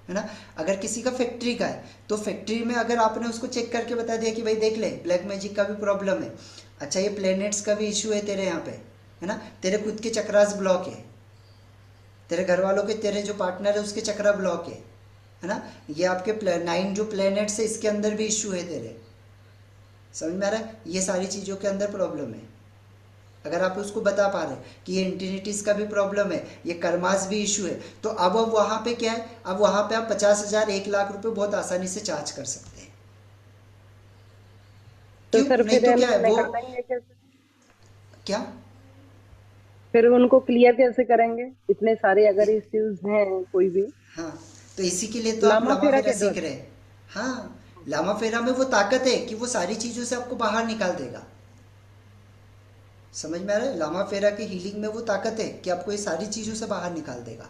है ना। अगर किसी का फैक्ट्री का है तो फैक्ट्री में अगर आपने उसको चेक करके बता दिया कि भाई देख ले ब्लैक मैजिक का भी प्रॉब्लम है, अच्छा ये प्लैनेट्स का भी इशू है तेरे यहाँ पे, है ना, तेरे खुद के चक्रास ब्लॉक है, तेरे घर वालों के, तेरे जो पार्टनर है उसके चक्रा ब्लॉक है ना, ये आपके 9 जो प्लैनेट्स है इसके अंदर भी इशू है तेरे, समझ में आ रहा है। ये सारी चीज़ों के अंदर प्रॉब्लम है। अगर आप उसको बता पा रहे हैं कि ये इंटिनिटीज का भी प्रॉब्लम है, ये कर्मास भी इशू है, तो अब वहाँ पे क्या है, अब वहाँ पे आप 50,000 1,00,000 रुपए बहुत आसानी से चार्ज कर सकते हैं। तो क्यों? सर नहीं फिर तो क्या है वो, निकलवाएंगे कैसे? क्या? फिर उनको क्लियर कैसे करेंगे, इतने सारे अगर इश्यूज हैं कोई भी? हाँ, तो इसी के लिए तो आप लामा लामा फेरा फेरा के सीख द्वारा। रहे हैं। हाँ, लामा फेरा में वो ताकत है कि वो सारी चीजों से आपको बाहर निकाल देगा। समझ में आ रहा है? लामा फेरा की हीलिंग में वो ताकत है कि आपको ये सारी चीजों से बाहर निकाल देगा,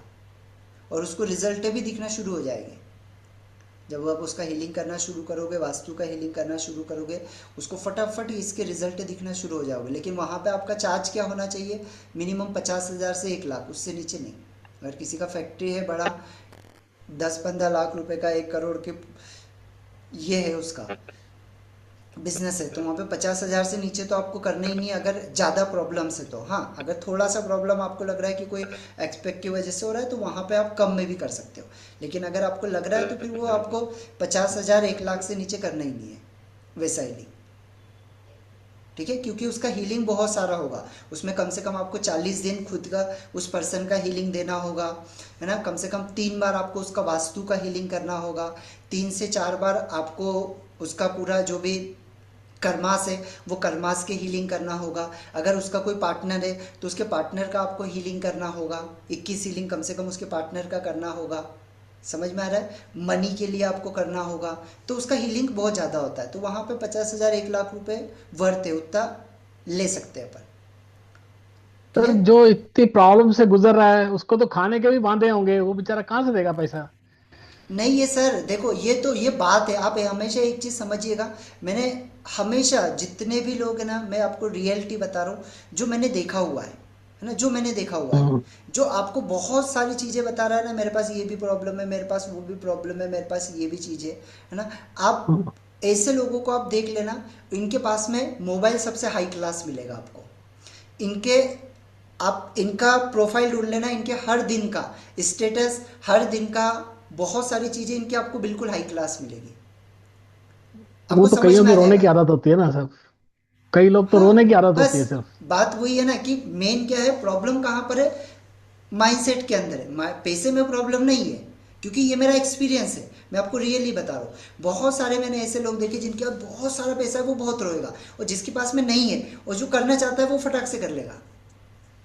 और उसको रिजल्ट भी दिखना शुरू हो जाएंगे जब आप उसका हीलिंग करना शुरू करोगे, वास्तु का हीलिंग करना शुरू करोगे, उसको फटाफट इसके रिजल्ट दिखना शुरू हो जाओगे। लेकिन वहाँ पे आपका चार्ज क्या होना चाहिए? मिनिमम 50,000 से 1 लाख, उससे नीचे नहीं। अगर किसी का फैक्ट्री है बड़ा, 10-15 लाख रुपए का, 1 करोड़ के ये है उसका बिजनेस है, तो वहाँ पे 50,000 से नीचे तो आपको करना ही नहीं अगर ज़्यादा प्रॉब्लम से। तो हाँ, अगर थोड़ा सा प्रॉब्लम आपको लग रहा है कि कोई एक्सपेक्ट की वजह से हो रहा है, तो वहाँ पे आप कम में भी कर सकते हो। लेकिन अगर आपको लग रहा है तो फिर वो आपको 50,000 1 लाख से नीचे करना ही नहीं है वैसा हीलिंग, ठीक है? क्योंकि उसका हीलिंग बहुत सारा होगा, उसमें कम से कम आपको 40 दिन खुद का उस पर्सन का हीलिंग देना होगा, है ना? कम से कम 3 बार आपको उसका वास्तु का हीलिंग करना होगा, 3 से 4 बार आपको उसका पूरा जो भी कर्मास है वो कर्मास के हीलिंग करना होगा। अगर उसका कोई पार्टनर है तो उसके पार्टनर का आपको हीलिंग करना होगा, 21 हीलिंग कम से कम उसके पार्टनर का करना होगा। समझ में आ रहा है? मनी के लिए आपको करना होगा, तो उसका हीलिंग बहुत ज़्यादा होता है। तो वहाँ पे 50,000 1 लाख रुपए वर्थ है, उतना ले सकते हैं अपन। सर जो इतनी प्रॉब्लम से गुजर रहा है उसको तो खाने के भी बांधे होंगे, वो बेचारा कहाँ से देगा पैसा? नहीं, ये सर देखो, ये बात है, आप हमेशा एक चीज़ समझिएगा। मैंने हमेशा जितने भी लोग हैं ना, मैं आपको रियलिटी बता रहा हूँ जो मैंने देखा हुआ है ना, जो मैंने देखा हुआ है। जो आपको बहुत सारी चीज़ें बता रहा है ना, मेरे पास ये भी प्रॉब्लम है, मेरे पास वो भी प्रॉब्लम है, मेरे पास ये भी चीज़ है ना। आप ऐसे लोगों को आप देख लेना, इनके पास में मोबाइल सबसे हाई क्लास मिलेगा आपको। इनके आप इनका प्रोफाइल ढूंढ लेना, इनके हर दिन का स्टेटस, हर दिन का बहुत सारी चीज़ें इनकी आपको बिल्कुल हाई क्लास मिलेगी। वो आपको तो समझ कईयों में की आ रोने की जाएगा। आदत होती है ना सर, कई लोग तो हाँ, रोने की आदत बस होती है सर। बात वही है ना कि मेन क्या है, प्रॉब्लम कहाँ पर है? माइंडसेट के अंदर है। पैसे में प्रॉब्लम नहीं है, क्योंकि ये मेरा एक्सपीरियंस है, मैं आपको रियली बता रहा हूँ। बहुत सारे मैंने ऐसे लोग देखे जिनके पास बहुत सारा पैसा है, वो बहुत रोएगा, और जिसके पास में नहीं है और जो करना चाहता है वो फटाक से कर लेगा।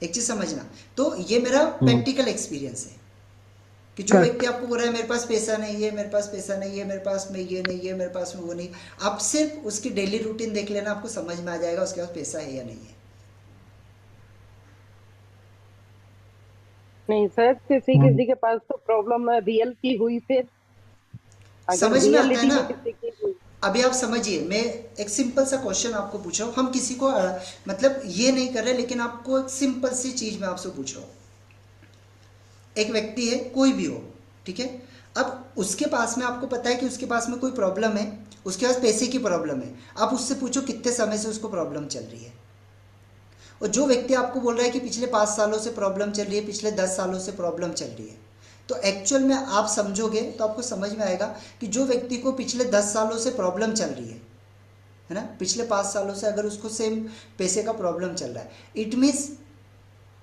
एक चीज़ समझना, तो ये मेरा प्रैक्टिकल एक्सपीरियंस है कि जो करेक्ट। व्यक्ति आपको बोल रहा है मेरे पास पैसा नहीं है, मेरे पास पैसा नहीं है, मेरे पास में ये नहीं है, मेरे पास में वो नहीं, आप सिर्फ उसकी डेली रूटीन देख लेना, आपको समझ में आ जाएगा उसके पास पैसा है या नहीं है। नहीं सर, किसी किसी के पास तो प्रॉब्लम रियल की हुई, फिर अगर समझ में आता है रियलिटी ना? में किसी की हुई। अभी आप समझिए, मैं एक सिंपल सा क्वेश्चन आपको पूछ रहा हूँ। हम किसी को मतलब ये नहीं कर रहे, लेकिन आपको एक सिंपल सी चीज मैं आपसे पूछ रहा हूँ। एक व्यक्ति है, कोई भी हो, ठीक है? अब उसके पास में, आपको पता है कि उसके पास में कोई प्रॉब्लम है, उसके पास पैसे की प्रॉब्लम है। आप उससे पूछो कितने समय से उसको प्रॉब्लम चल रही है, और जो व्यक्ति आपको बोल रहा है कि पिछले 5 सालों से प्रॉब्लम चल रही है, पिछले 10 सालों से प्रॉब्लम चल रही है, तो एक्चुअल में आप समझोगे तो आपको समझ में आएगा कि जो व्यक्ति को पिछले 10 सालों से प्रॉब्लम चल रही है ना, पिछले 5 सालों से अगर उसको सेम पैसे का प्रॉब्लम चल रहा है, इट मीन्स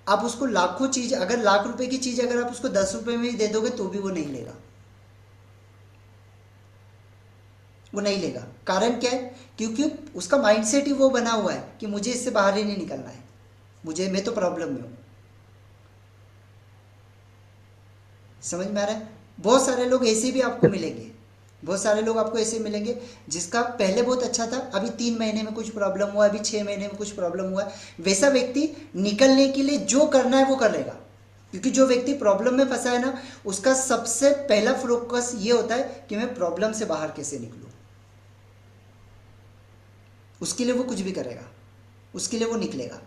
आप उसको लाखों चीज, अगर लाख रुपए की चीज अगर आप उसको 10 रुपए में ही दे दोगे तो भी वो नहीं लेगा, वो नहीं लेगा। कारण क्या है? क्योंकि उसका माइंडसेट ही वो बना हुआ है कि मुझे इससे बाहर ही नहीं निकलना है, मैं तो प्रॉब्लम में हूं। समझ में आ रहा है? बहुत सारे लोग ऐसे भी आपको मिलेंगे, बहुत सारे लोग आपको ऐसे मिलेंगे जिसका पहले बहुत अच्छा था, अभी 3 महीने में कुछ प्रॉब्लम हुआ, अभी 6 महीने में कुछ प्रॉब्लम हुआ। वैसा व्यक्ति निकलने के लिए जो करना है वो कर लेगा, क्योंकि जो व्यक्ति प्रॉब्लम में फंसा है ना, उसका सबसे पहला फोकस ये होता है कि मैं प्रॉब्लम से बाहर कैसे निकलूं। उसके लिए वो कुछ भी करेगा, उसके लिए वो निकलेगा।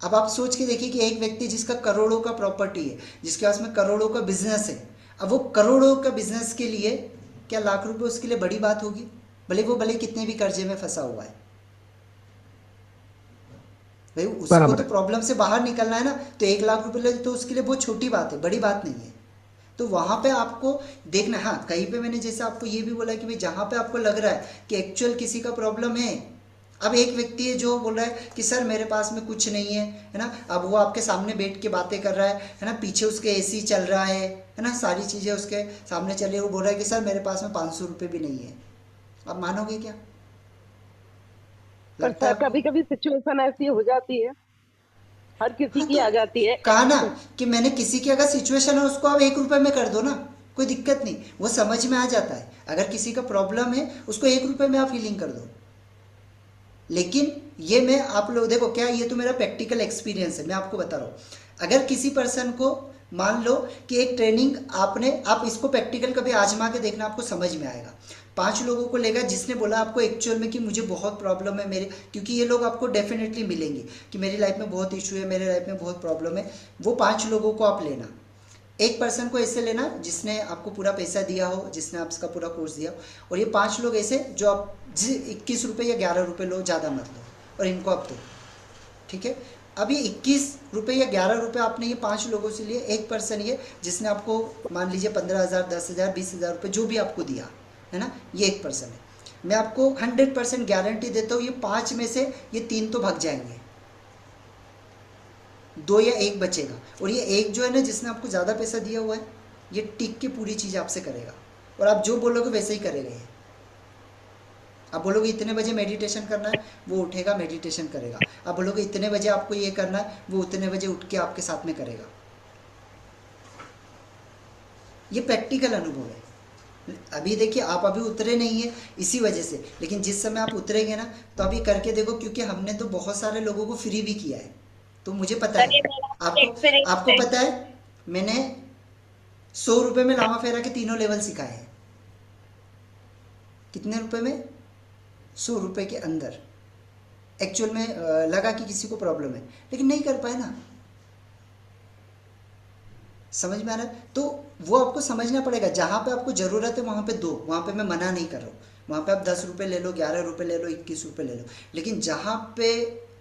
अब आप सोच के देखिए कि एक व्यक्ति जिसका करोड़ों का प्रॉपर्टी है, जिसके पास में करोड़ों का बिजनेस है, अब वो करोड़ों का बिजनेस के लिए क्या लाख रुपए उसके लिए बड़ी बात होगी? भले कितने भी कर्जे में फंसा हुआ है, भाई उसको तो प्रॉब्लम से बाहर निकलना है ना, तो 1 लाख रुपए तो उसके लिए बहुत छोटी बात है, बड़ी बात नहीं है। तो वहां पे आपको देखना, हाँ कहीं पे मैंने जैसे आपको ये भी बोला कि भाई जहां पे आपको लग रहा है कि एक्चुअल किसी का प्रॉब्लम है। अब एक व्यक्ति है जो बोल रहा है कि सर मेरे पास में कुछ नहीं है ना, अब वो आपके सामने बैठ के बातें कर रहा है ना, पीछे उसके एसी चल रहा है ना, सारी चीज़ें उसके सामने चल रही है, वो बोल रहा है कि सर मेरे पास में 500 रुपये भी नहीं है। आप मानोगे क्या? पर सर कभी कभी सिचुएशन ऐसी हो जाती है, हर किसी की आ जाती है। कहा ना कि मैंने किसी की अगर सिचुएशन है उसको आप 1 रुपए में कर दो ना, कोई दिक्कत नहीं, वो समझ में आ जाता है। अगर किसी का प्रॉब्लम है उसको 1 रुपए में आप हीलिंग कर दो। लेकिन ये मैं आप लोग देखो, क्या ये तो मेरा प्रैक्टिकल एक्सपीरियंस है, मैं आपको बता रहा हूँ। अगर किसी पर्सन को मान लो कि एक ट्रेनिंग आप इसको प्रैक्टिकल कभी आजमा के देखना, आपको समझ में आएगा। 5 लोगों को लेगा जिसने बोला आपको एक्चुअल में कि मुझे बहुत प्रॉब्लम है मेरे, क्योंकि ये लोग आपको डेफिनेटली मिलेंगे कि मेरी लाइफ में बहुत इशू है, मेरे लाइफ में बहुत प्रॉब्लम है। वो 5 लोगों को आप लेना। एक पर्सन को ऐसे लेना जिसने आपको पूरा पैसा दिया हो, जिसने आपका पूरा कोर्स दिया हो, और ये 5 लोग ऐसे जो आप 21 रुपये या 11 रुपये लो, ज़्यादा मत लो, और इनको आप दो। ठीक है, अब ये 21 रुपये या 11 रुपये आपने ये 5 लोगों से लिए। एक पर्सन ये जिसने आपको मान लीजिए 15,000, 10,000, 20,000 रुपये जो भी आपको दिया है ना, ये एक पर्सन है। मैं आपको 100% गारंटी देता हूँ ये 5 में से ये 3 तो भाग जाएंगे, 2 या 1 बचेगा। और ये एक जो है ना जिसने आपको ज़्यादा पैसा दिया हुआ है, ये टिक के पूरी चीज़ आपसे करेगा, और आप जो बोलोगे वैसे ही करेगा ये। आप बोलोगे इतने बजे मेडिटेशन करना है, वो उठेगा मेडिटेशन करेगा। आप बोलोगे इतने बजे आपको ये करना है, वो उतने बजे उठ के आपके साथ में करेगा। ये प्रैक्टिकल अनुभव है। अभी देखिए आप अभी उतरे नहीं है इसी वजह से, लेकिन जिस समय आप उतरेंगे ना तो अभी करके देखो, क्योंकि हमने तो बहुत सारे लोगों को फ्री भी किया है, तो मुझे पता है। आपको पता है मैंने 100 रुपये में लामा फेरा के तीनों लेवल सिखाए हैं। कितने रुपए में? 100 रुपये के अंदर। एक्चुअल में लगा कि किसी को प्रॉब्लम है, लेकिन नहीं कर पाए ना। समझ में आ रहा है? तो वो आपको समझना पड़ेगा। जहाँ पे आपको ज़रूरत है वहाँ पे दो, वहाँ पे मैं मना नहीं कर रहा हूँ। वहाँ पे आप 10 रुपये ले लो, 11 रुपये ले लो, 21 रुपये ले लो, लेकिन जहाँ पे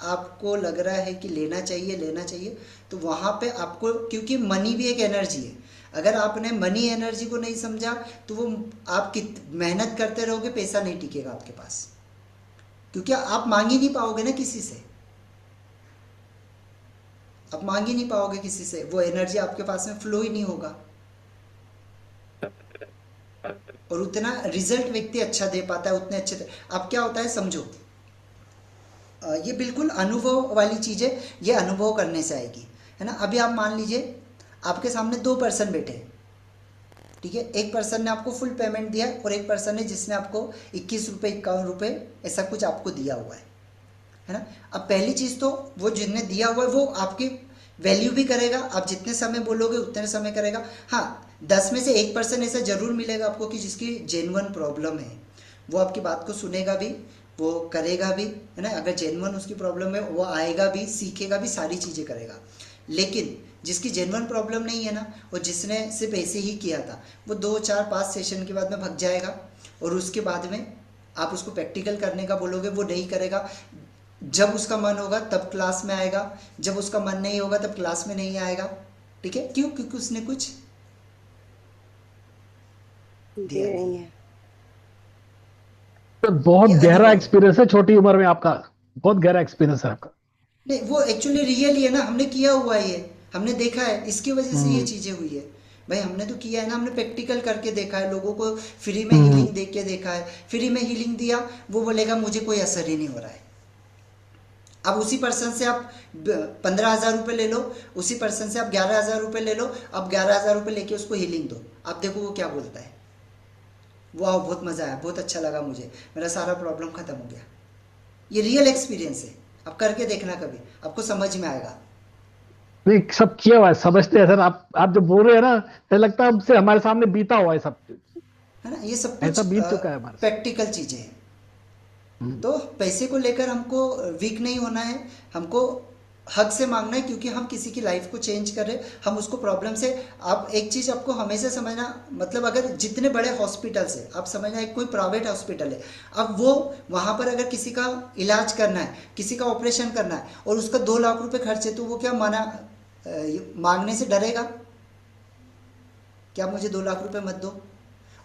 आपको लग रहा है कि लेना चाहिए, तो वहाँ पे आपको, क्योंकि मनी भी एक एनर्जी है। अगर आपने मनी एनर्जी को नहीं समझा तो वो आप मेहनत करते रहोगे, पैसा नहीं टिकेगा आपके पास, क्योंकि आप मांग ही नहीं पाओगे ना किसी से। आप मांग ही नहीं पाओगे किसी से, वो एनर्जी आपके पास में फ्लो ही नहीं होगा, और उतना रिजल्ट व्यक्ति अच्छा दे पाता है उतने अच्छे। अब क्या होता है समझो, ये बिल्कुल अनुभव वाली चीज़ है, ये अनुभव करने से आएगी, है ना। अभी आप मान लीजिए आपके सामने 2 पर्सन बैठे हैं, ठीक है। एक पर्सन ने आपको फुल पेमेंट दिया और एक पर्सन है जिसने आपको 21 रुपये, 51 रुपये ऐसा कुछ आपको दिया हुआ है ना। अब पहली चीज़ तो वो जिसने दिया हुआ है वो आपकी वैल्यू भी करेगा, आप जितने समय बोलोगे उतने समय करेगा। हाँ, 10 में से 1 पर्सन ऐसा जरूर मिलेगा आपको कि जिसकी जेन्युइन प्रॉब्लम है, वो आपकी बात को सुनेगा भी, वो करेगा भी, है ना। अगर जेन्युइन उसकी प्रॉब्लम है वो आएगा भी, सीखेगा भी, सारी चीज़ें करेगा। लेकिन जिसकी जेन्युइन प्रॉब्लम नहीं है ना, और जिसने सिर्फ ऐसे ही किया था, वो 2, 4, 5 सेशन के बाद में भग जाएगा, और उसके बाद में आप उसको प्रैक्टिकल करने का बोलोगे वो नहीं करेगा। जब उसका मन होगा तब क्लास में आएगा, जब उसका मन नहीं होगा तब क्लास में नहीं आएगा। ठीक है, क्यों? क्योंकि उसने कुछ दिया नहीं है। तो बहुत गहरा एक्सपीरियंस है छोटी उम्र में आपका, बहुत गहरा एक्सपीरियंस है आपका। नहीं, वो एक्चुअली रियल ही है ना, हमने किया हुआ है, ये हमने देखा है, इसकी वजह से ये चीजें हुई है भाई। हमने तो किया है ना, हमने प्रैक्टिकल करके देखा है, लोगों को फ्री में हीलिंग दे के देखा है। फ्री में हीलिंग दिया, वो बोलेगा मुझे कोई असर ही नहीं हो रहा है। अब उसी पर्सन से आप 15,000 रुपये ले लो, उसी पर्सन से आप 11,000 रुपये ले लो, अब 11,000 रुपये लेके उसको हीलिंग दो, आप देखो वो क्या बोलता है। वाह, बहुत मज़ा आया, बहुत अच्छा लगा मुझे, मेरा सारा प्रॉब्लम खत्म हो गया। ये रियल एक्सपीरियंस है, आप करके देखना कभी, आपको समझ में आएगा। नहीं, सब किया हुआ है, समझते हैं सर। आप जो बोल रहे हैं ना, ऐसा लगता है हमसे हमारे सामने बीता हुआ है सब, है ना। ये सब ऐसा कुछ बीत चुका है हमारे प्रैक्टिकल चीज़ें हैं। तो पैसे को लेकर हमको वीक नहीं होना है, हमको हक से मांगना है, क्योंकि हम किसी की लाइफ को चेंज कर रहे हैं, हम उसको प्रॉब्लम से। आप एक चीज़ आपको हमेशा समझना, मतलब अगर जितने बड़े हॉस्पिटल्स है, आप समझना एक कोई प्राइवेट हॉस्पिटल है, अब वो वहाँ पर अगर किसी का इलाज करना है, किसी का ऑपरेशन करना है, और उसका 2 लाख रुपए खर्च है, तो वो क्या मांगने से डरेगा क्या? मुझे 2 लाख रुपए मत दो।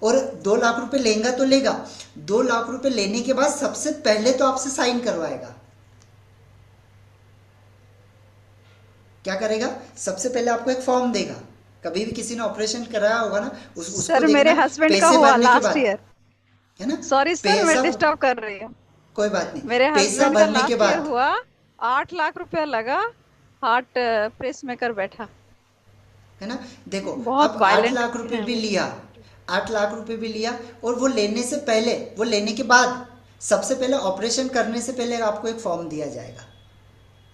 और 2 लाख रुपए लेगा तो लेगा, 2 लाख रुपए लेने के बाद सबसे पहले तो आपसे साइन करवाएगा। क्या करेगा? सबसे पहले आपको एक फॉर्म देगा। कभी भी किसी ने ऑपरेशन कराया होगा ना, उसको सर मेरे हस्बैंड का हुआ लास्ट ईयर, है ना। सॉरी सर मैं डिस्टर्ब कर रही हूँ। कोई बात नहीं। मेरे पैसा हस्बैंड का भरने के लास्ट ईयर बाद हुआ, 8 लाख रुपया लगा, हार्ट प्रेस मेकर बैठा, है ना। देखो, बहुत अब violent 8 लाख रुपए है भी वो। लिया, 8 लाख रुपए भी लिया, और वो लेने से पहले, वो लेने के बाद, सबसे पहले ऑपरेशन करने से पहले आपको एक फॉर्म दिया जाएगा।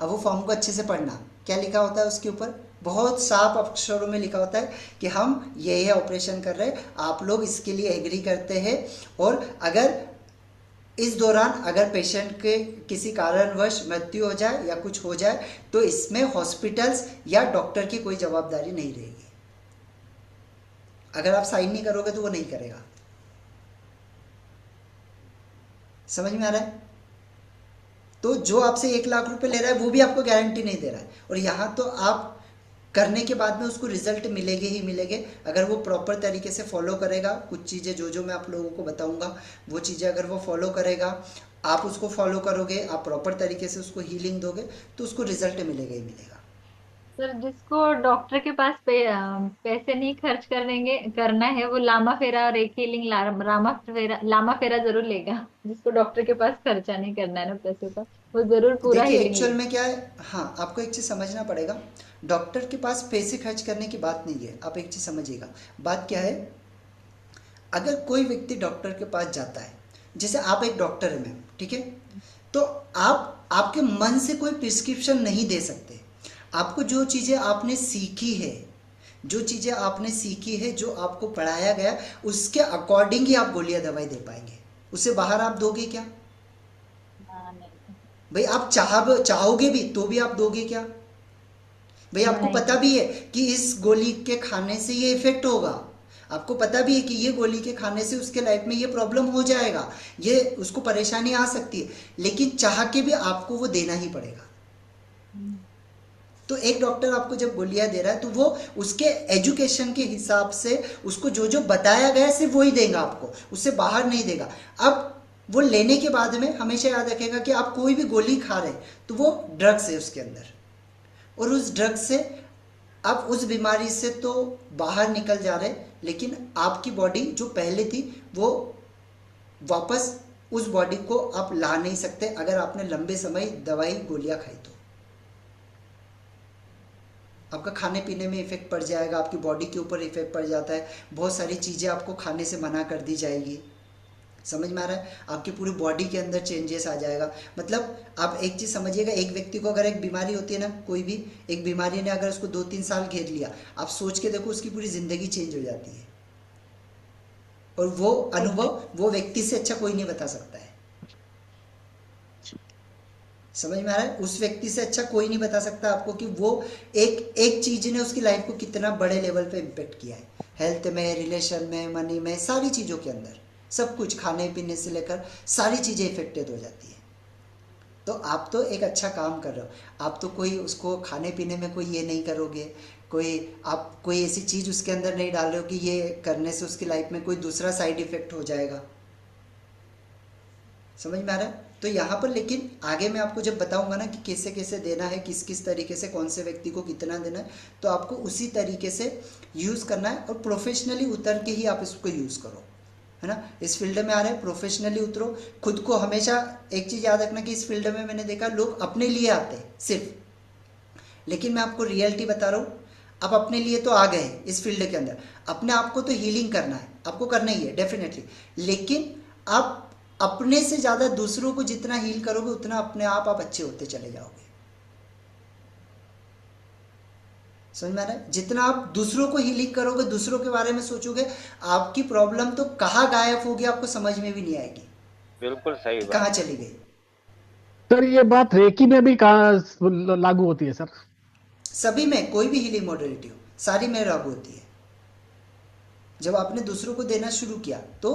अब वो फॉर्म को अच्छे से पढ़ना, क्या लिखा होता है उसके ऊपर, बहुत साफ अक्षरों में लिखा होता है कि हम ये ऑपरेशन कर रहे हैं, आप लोग इसके लिए एग्री करते हैं, और अगर इस दौरान अगर पेशेंट के किसी कारणवश मृत्यु हो जाए या कुछ हो जाए तो इसमें हॉस्पिटल्स या डॉक्टर की कोई जवाबदारी नहीं रहेगी। अगर आप साइन नहीं करोगे तो वो नहीं करेगा। समझ में आ रहा है। तो जो आपसे 1 लाख रुपए ले रहा है वो भी आपको गारंटी नहीं दे रहा है, और यहाँ तो आप करने के बाद में उसको रिजल्ट मिलेंगे ही मिलेंगे अगर वो प्रॉपर तरीके से फॉलो करेगा। कुछ चीज़ें जो जो मैं आप लोगों को बताऊंगा वो चीज़ें अगर वो फॉलो करेगा, आप उसको फॉलो करोगे, आप प्रॉपर तरीके से उसको हीलिंग दोगे तो उसको रिजल्ट मिलेगा ही मिलेगा। सर, जिसको डॉक्टर के पास पैसे नहीं खर्च करना है, वो लामा फेरा और एक हीलिंग लामा फेरा जरूर लेगा। जिसको डॉक्टर के पास खर्चा नहीं करना है ना पैसों का, वो जरूर पूरा देखिए हीलिंग एक्चुअल लेगा। में क्या है, हाँ आपको एक चीज़ समझना पड़ेगा, डॉक्टर के पास पैसे खर्च करने की बात नहीं है। आप एक चीज़ समझिएगा, बात क्या है, अगर कोई व्यक्ति डॉक्टर के पास जाता है, जैसे आप एक डॉक्टर है मैम, ठीक है, तो आप आपके मन से कोई प्रिस्क्रिप्शन नहीं दे सकते। आपको जो चीज़ें आपने सीखी है, जो चीज़ें आपने सीखी है, जो आपको पढ़ाया गया, उसके अकॉर्डिंग ही आप गोलियां दवाई दे पाएंगे। उससे बाहर आप दोगे क्या? हाँ, नहीं। भाई आप चाहोगे भी तो भी आप दोगे क्या? भाई आपको नहीं। पता भी है कि इस गोली के खाने से ये इफेक्ट होगा, आपको पता भी है कि ये गोली के खाने से उसके लाइफ में ये प्रॉब्लम हो जाएगा, ये उसको परेशानी आ सकती है, लेकिन चाह के भी आपको वो देना ही पड़ेगा। तो एक डॉक्टर आपको जब गोलियां दे रहा है तो वो उसके एजुकेशन के हिसाब से उसको जो जो बताया गया सिर्फ वही देगा आपको, उससे बाहर नहीं देगा। अब वो लेने के बाद में हमेशा याद रखेगा कि आप कोई भी गोली खा रहे हैं तो वो ड्रग्स है उसके अंदर, और उस ड्रग से आप उस बीमारी से तो बाहर निकल जा रहे हैं, लेकिन आपकी बॉडी जो पहले थी वो वापस उस बॉडी को आप ला नहीं सकते अगर आपने लंबे समय दवाई गोलियां खाई तो। आपका खाने पीने में इफेक्ट पड़ जाएगा, आपकी बॉडी के ऊपर इफेक्ट पड़ जाता है, बहुत सारी चीज़ें आपको खाने से मना कर दी जाएगी। समझ में आ रहा है? आपकी पूरी बॉडी के अंदर चेंजेस आ जाएगा। मतलब आप एक चीज़ समझिएगा, एक व्यक्ति को अगर एक बीमारी होती है ना, कोई भी एक बीमारी ने अगर उसको 2-3 साल घेर लिया, आप सोच के देखो उसकी पूरी ज़िंदगी चेंज हो जाती है, और वो अनुभव वो व्यक्ति से अच्छा कोई नहीं बता सकता है। समझ में आ रहा है? उस व्यक्ति से अच्छा कोई नहीं बता सकता आपको कि वो एक एक चीज़ ने उसकी लाइफ को कितना बड़े लेवल पे इम्पेक्ट किया है, हेल्थ में, रिलेशन में, मनी में, सारी चीज़ों के अंदर सब कुछ, खाने पीने से लेकर सारी चीज़ें इफेक्टेड हो जाती है। तो आप तो एक अच्छा काम कर रहे हो, आप तो कोई उसको खाने पीने में कोई ये नहीं करोगे, आप कोई ऐसी चीज़ उसके अंदर नहीं डाल रहे हो कि ये करने से उसकी लाइफ में कोई दूसरा साइड इफेक्ट हो जाएगा। समझ में आ रहा है? तो यहाँ पर लेकिन आगे मैं आपको जब बताऊंगा ना कि कैसे कैसे देना है, किस किस तरीके से कौन से व्यक्ति को कितना देना है, तो आपको उसी तरीके से यूज़ करना है, और प्रोफेशनली उतर के ही आप इसको यूज़ करो, है ना। इस फील्ड में आ रहे हैं, प्रोफेशनली उतरो, खुद को हमेशा एक चीज़ याद रखना कि इस फील्ड में मैंने देखा लोग अपने लिए आते हैं सिर्फ, लेकिन मैं आपको रियलिटी बता रहा हूँ, आप अपने लिए तो आ गए इस फील्ड के अंदर, अपने आप को तो हीलिंग करना है, आपको करना ही है डेफिनेटली, लेकिन आप अपने से ज़्यादा दूसरों को जितना हील करोगे उतना अपने आप अच्छे होते चले जाओगे। समझ में आ रहा है? जितना आप दूसरों को हीलिंग करोगे, दूसरों के बारे में सोचोगे, आपकी प्रॉब्लम तो कहाँ गायब होगी आपको समझ में भी नहीं आएगी, बिल्कुल सही बात। कहाँ चली गई। सर ये बात रेकी में भी लागू होती है सर? सभी में, कोई भी हीलिंग मॉडलिटी हो, सारी में लागू होती है। जब आपने दूसरों को देना शुरू किया तो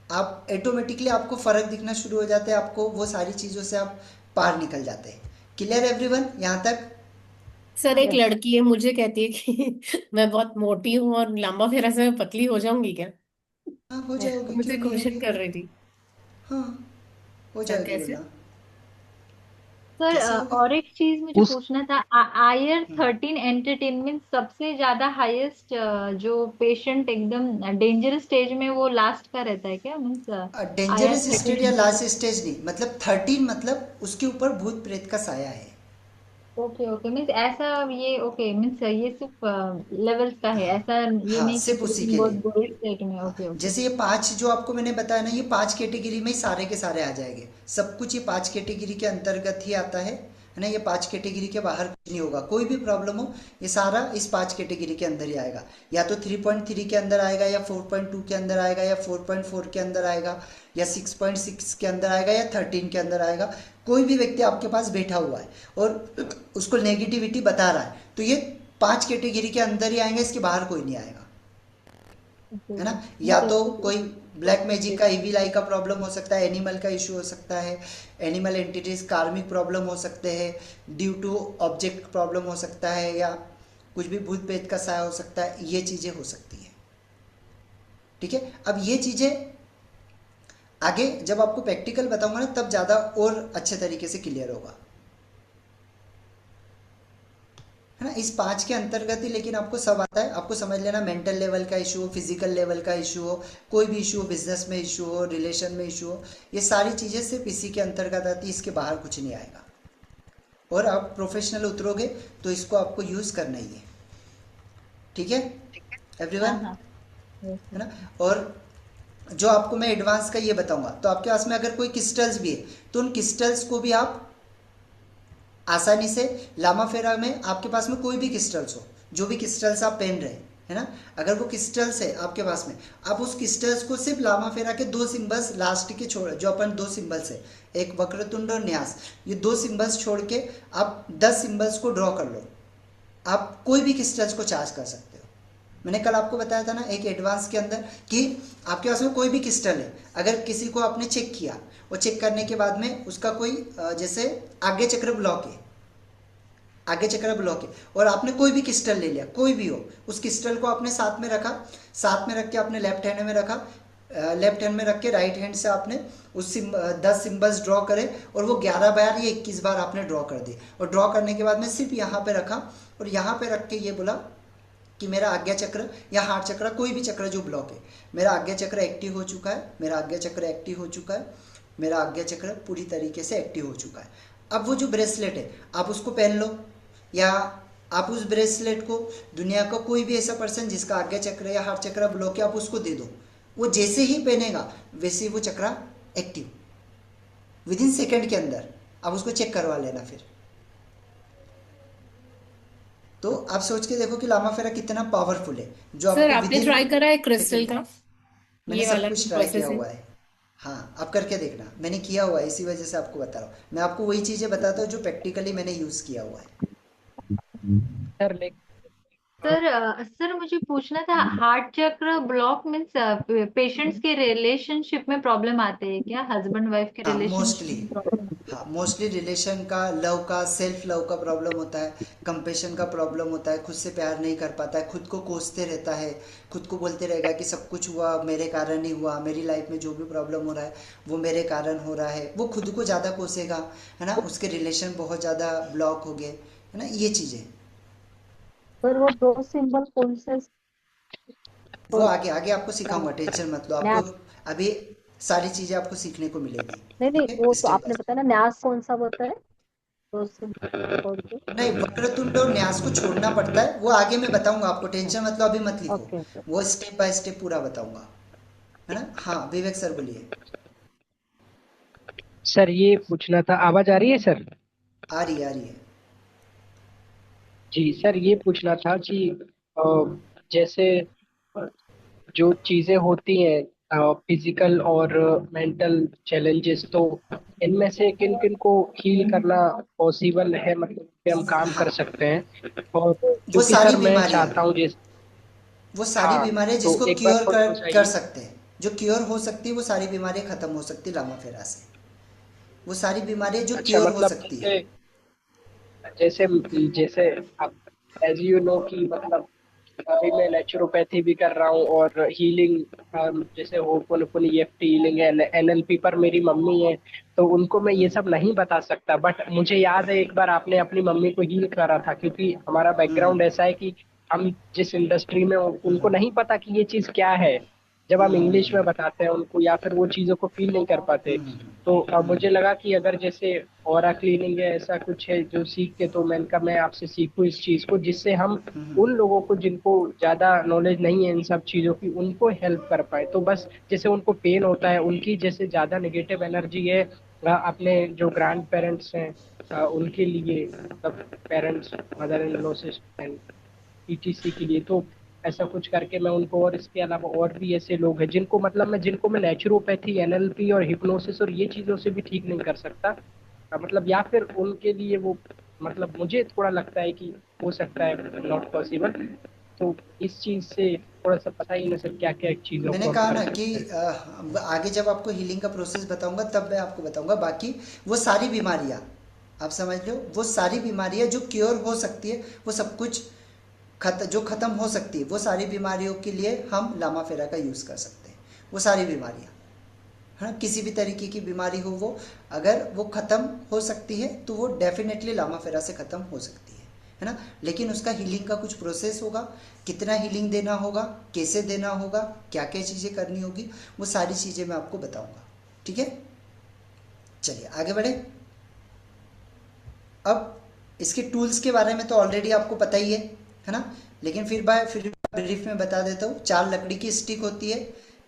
आप ऑटोमेटिकली आपको फर्क दिखना शुरू हो जाता है, आपको वो सारी चीज़ों से आप पार निकल जाते हैं। क्लियर एवरीवन यहाँ तक? सर, एक लड़की है, मुझे कहती है कि मैं बहुत मोटी हूँ और लंबा फेरा से मैं पतली हो जाऊंगी क्या? हाँ हो जाओगे, मुझे क्यों नहीं क्वेश्चन होगी। कर रही थी। हाँ हो सर जाएगी कैसे? वरना सर, कैसे होगी। और एक चीज मुझे उस पूछना था, आयर 13 एंटरटेनमेंट सबसे ज्यादा हाईएस्ट जो पेशेंट एकदम डेंजरस स्टेज में वो लास्ट का रहता है क्या? मीन्स आयर डेंजरस स्टेज 13 या लास्ट स्टेज नहीं, मतलब 13 मतलब उसके ऊपर भूत प्रेत का साया है। ओके ओके मीन्स ऐसा, ये ओके मीन्स ये सिर्फ लेवल्स का है, ऐसा ये हाँ, नहीं कि सिर्फ उसी तुम के बहुत लिए। बुरे स्टेट में। हाँ, ओके ओके। जैसे ये 5 जो आपको मैंने बताया ना, ये 5 कैटेगरी में ही सारे के सारे आ जाएंगे। सब कुछ ये 5 कैटेगरी के अंतर्गत ही आता है ना। ये 5 कैटेगरी के बाहर कुछ नहीं होगा। कोई भी प्रॉब्लम हो, ये सारा इस 5 कैटेगरी के अंदर ही आएगा। या तो 3.3 के अंदर आएगा, या 4.2 के अंदर आएगा, या 4.4 के अंदर आएगा, या 6.6 के अंदर आएगा, या 13 के अंदर आएगा। कोई भी व्यक्ति आपके पास बैठा हुआ है और उसको नेगेटिविटी बता रहा है, तो ये 5 कैटेगरी के अंदर ही आएंगे, इसके बाहर कोई नहीं आएगा, है ना। या तो कोई ब्लैक मैजिक का, इविल आई का प्रॉब्लम हो सकता है, एनिमल का इशू हो सकता है, एनिमल एंटिटीज कार्मिक प्रॉब्लम हो सकते हैं, ड्यू टू ऑब्जेक्ट प्रॉब्लम हो सकता है, या कुछ भी भूत प्रेत का साया हो सकता है। ये चीज़ें हो सकती है, ठीक है। अब ये चीज़ें आगे जब आपको प्रैक्टिकल बताऊंगा ना, तब ज़्यादा और अच्छे तरीके से क्लियर होगा, है ना। इस 5 के अंतर्गत ही लेकिन आपको सब आता है। आपको समझ लेना, मेंटल लेवल का इशू हो, फिजिकल लेवल का इशू हो, कोई भी इशू हो, बिजनेस में इशू हो, रिलेशन में इशू हो, ये सारी चीज़ें सिर्फ इसी के अंतर्गत आती है, इसके बाहर कुछ नहीं आएगा। और आप प्रोफेशनल उतरोगे तो इसको आपको यूज़ करना ही है, ठीक है हाँ एवरीवन, हाँ। है ना। और जो आपको मैं एडवांस का ये बताऊंगा, तो आपके पास में अगर कोई क्रिस्टल्स भी है, तो उन क्रिस्टल्स को भी आप आसानी से लामा फेरा में, आपके पास में कोई भी क्रिस्टल्स हो, जो भी क्रिस्टल्स आप पहन रहे हैं, है ना, अगर वो क्रिस्टल्स है आपके पास में, आप उस क्रिस्टल्स को सिर्फ लामा फेरा के 2 सिंबल्स लास्ट के छोड़, जो अपन 2 सिंबल्स है, एक वक्रतुंड और न्यास, ये 2 सिंबल्स छोड़ के आप 10 सिंबल्स को ड्रॉ कर लो। आप कोई भी क्रिस्टल्स को चार्ज कर सकते हो। मैंने कल आपको बताया था ना एक एडवांस के अंदर, कि आपके पास में कोई भी क्रिस्टल है, अगर किसी को आपने चेक किया और चेक करने के बाद में उसका कोई जैसे आज्ञा चक्र ब्लॉक है, आज्ञा चक्र ब्लॉक है, और आपने कोई भी क्रिस्टल ले लिया, कोई भी हो, उस क्रिस्टल को आपने साथ में रखा, साथ में रख के आपने लेफ्ट हैंड में रखा, लेफ्ट हैंड में रख के राइट हैंड से आपने उस 10 सिंबल्स ड्रॉ करे, और वो 11 बार या 21 बार आपने ड्रॉ कर दिए। और ड्रॉ करने के बाद में सिर्फ यहाँ पे रखा, और यहाँ पे रख के ये बोला कि मेरा आज्ञा चक्र या हार्ट चक्र, कोई भी चक्र जो ब्लॉक है, मेरा आज्ञा चक्र एक्टिव हो चुका है, मेरा आज्ञा चक्र एक्टिव हो चुका है, मेरा आज्ञा चक्र पूरी तरीके से एक्टिव हो चुका है। अब वो जो ब्रेसलेट है आप उसको पहन लो, या आप उस ब्रेसलेट को दुनिया का कोई भी ऐसा पर्सन जिसका आज्ञा चक्र या हार्ट चक्र ब्लॉक है, आप उसको दे दो। वो जैसे ही पहनेगा वैसे ही वो चक्र एक्टिव, विद इन सेकेंड के अंदर आप उसको चेक करवा लेना। फिर तो आप सोच के देखो कि लामा फेरा कितना पावरफुल है, जो सर आपको आपने विदिन ट्राई करा है क्रिस्टल का, मैंने ये सब वाला कुछ जो ट्राई किया प्रोसेस है? हुआ है। हाँ, आप करके देखना, मैंने किया हुआ है, इसी वजह से आपको बता रहा हूँ। मैं आपको वही चीज़ें बताता हूँ जो प्रैक्टिकली मैंने यूज़ किया हुआ है। सर सर मुझे पूछना था, हार्ट चक्र ब्लॉक मीन्स पेशेंट्स के रिलेशनशिप में प्रॉब्लम आते हैं क्या? हस्बैंड वाइफ के हाँ रिलेशनशिप मोस्टली, में प्रॉब्लम? हाँ मोस्टली रिलेशन का, लव का, सेल्फ लव का प्रॉब्लम होता है, कंपेशन का प्रॉब्लम होता है, खुद से प्यार नहीं कर पाता है, खुद को कोसते रहता है, खुद को बोलते रहेगा कि सब कुछ हुआ मेरे कारण ही हुआ, मेरी लाइफ में जो भी प्रॉब्लम हो रहा है वो मेरे कारण हो रहा है, वो खुद को ज़्यादा कोसेगा, है ना, उसके रिलेशन बहुत ज़्यादा ब्लॉक हो गए, है ना, ये चीज़ें। पर वो 2 सिंबल कौन से? वो आगे आगे आपको सिखाऊंगा, टेंशन मत लो, न्यास। आपको अभी सारी चीज़ें आपको सीखने को मिलेगी, नहीं नहीं, ठीक वो है, तो स्टेप आपने बाय। बताया ना, न्यास कौन सा होता है? 2 सिंबल कौन से? नहीं, वक्रतुंड और न्यास को छोड़ना पड़ता है, वो आगे मैं बताऊंगा आपको, टेंशन मत लो, अभी मत लिखो, ओके ओके। वो स्टेप बाय स्टेप पूरा बताऊंगा, है ना। हाँ विवेक सर बोलिए। सर ये पूछना था, आवाज आ रही है सर? आ रही है, आ रही है। जी सर, ये पूछना था कि अ, जैसे जो चीजें होती हैं फिजिकल और मेंटल चैलेंजेस, तो इनमें से किन किन को हील करना पॉसिबल है, मतलब कि हम काम कर हाँ, सकते हैं? और वो क्योंकि सारी सर मैं बीमारियां, चाहता हूँ जिस वो सारी हाँ, बीमारियां तो जिसको एक बार क्योर और कर बताइए। सकते हैं, जो क्योर हो सकती है, वो सारी बीमारियां खत्म हो सकती है लामा फेरा से, वो सारी बीमारियां जो अच्छा, क्योर हो मतलब सकती है। जैसे जैसे जैसे आप एज यू नो कि मतलब अभी मैं नेचुरोपैथी भी कर रहा हूँ और हीलिंग, जैसे होपन ईएफटी हीलिंग है, एनएलपी पर मेरी मम्मी है, तो उनको मैं ये सब नहीं बता सकता। बट मुझे याद है एक बार आपने अपनी मम्मी को हील करा था, क्योंकि हमारा हम्म बैकग्राउंड ऐसा है कि हम जिस इंडस्ट्री में उनको नहीं पता कि ये चीज क्या है। जब हम इंग्लिश में बताते हैं उनको या फिर वो चीज़ों को फील नहीं कर पाते। तो मुझे लगा कि अगर जैसे ऑरा क्लीनिंग है, ऐसा कुछ है जो सीख के, तो मैंने कहा मैं आपसे सीखूं इस चीज़ को, जिससे हम उन लोगों को जिनको ज़्यादा नॉलेज नहीं है इन सब चीज़ों की, उनको हेल्प कर पाए। तो बस जैसे उनको पेन होता है, उनकी जैसे ज़्यादा नेगेटिव एनर्जी है अपने जो ग्रैंड पेरेंट्स हैं उनके लिए, मतलब parents, mother in law, and etc के लिए, तो ऐसा कुछ करके मैं उनको, और इसके अलावा और भी ऐसे लोग हैं जिनको मैं नेचुरोपैथी, एनएलपी और हिप्नोसिस और ये चीज़ों से भी ठीक नहीं कर सकता, मतलब या फिर उनके लिए वो, मतलब मुझे थोड़ा लगता है कि हो सकता है नॉट पॉसिबल। तो इस चीज़ से थोड़ा सा पता ही नहीं सर क्या क्या चीज़ों मैंने को हम कहा कर ना सकते कि हैं। आगे जब आपको हीलिंग का प्रोसेस बताऊंगा तब मैं आपको बताऊंगा। बाकी वो सारी बीमारियां आप समझ लो, वो सारी बीमारियां जो क्योर हो सकती है, वो सब कुछ जो ख़त्म हो सकती है, वो सारी बीमारियों के लिए हम लामा फेरा का यूज़ कर सकते हैं। वो सारी बीमारियां, है ना, किसी भी तरीके की बीमारी हो, वो अगर वो ख़त्म हो सकती है तो वो डेफिनेटली लामा फेरा से ख़त्म हो सकती है ना। लेकिन उसका हीलिंग का कुछ प्रोसेस होगा, कितना हीलिंग देना होगा, कैसे देना होगा, क्या क्या चीज़ें करनी होगी, वो सारी चीज़ें मैं आपको बताऊंगा। ठीक है, चलिए आगे बढ़े। अब इसके टूल्स के बारे में तो ऑलरेडी आपको पता ही है ना, लेकिन फिर ब्रीफ में बता देता हूँ। 4 लकड़ी की स्टिक होती है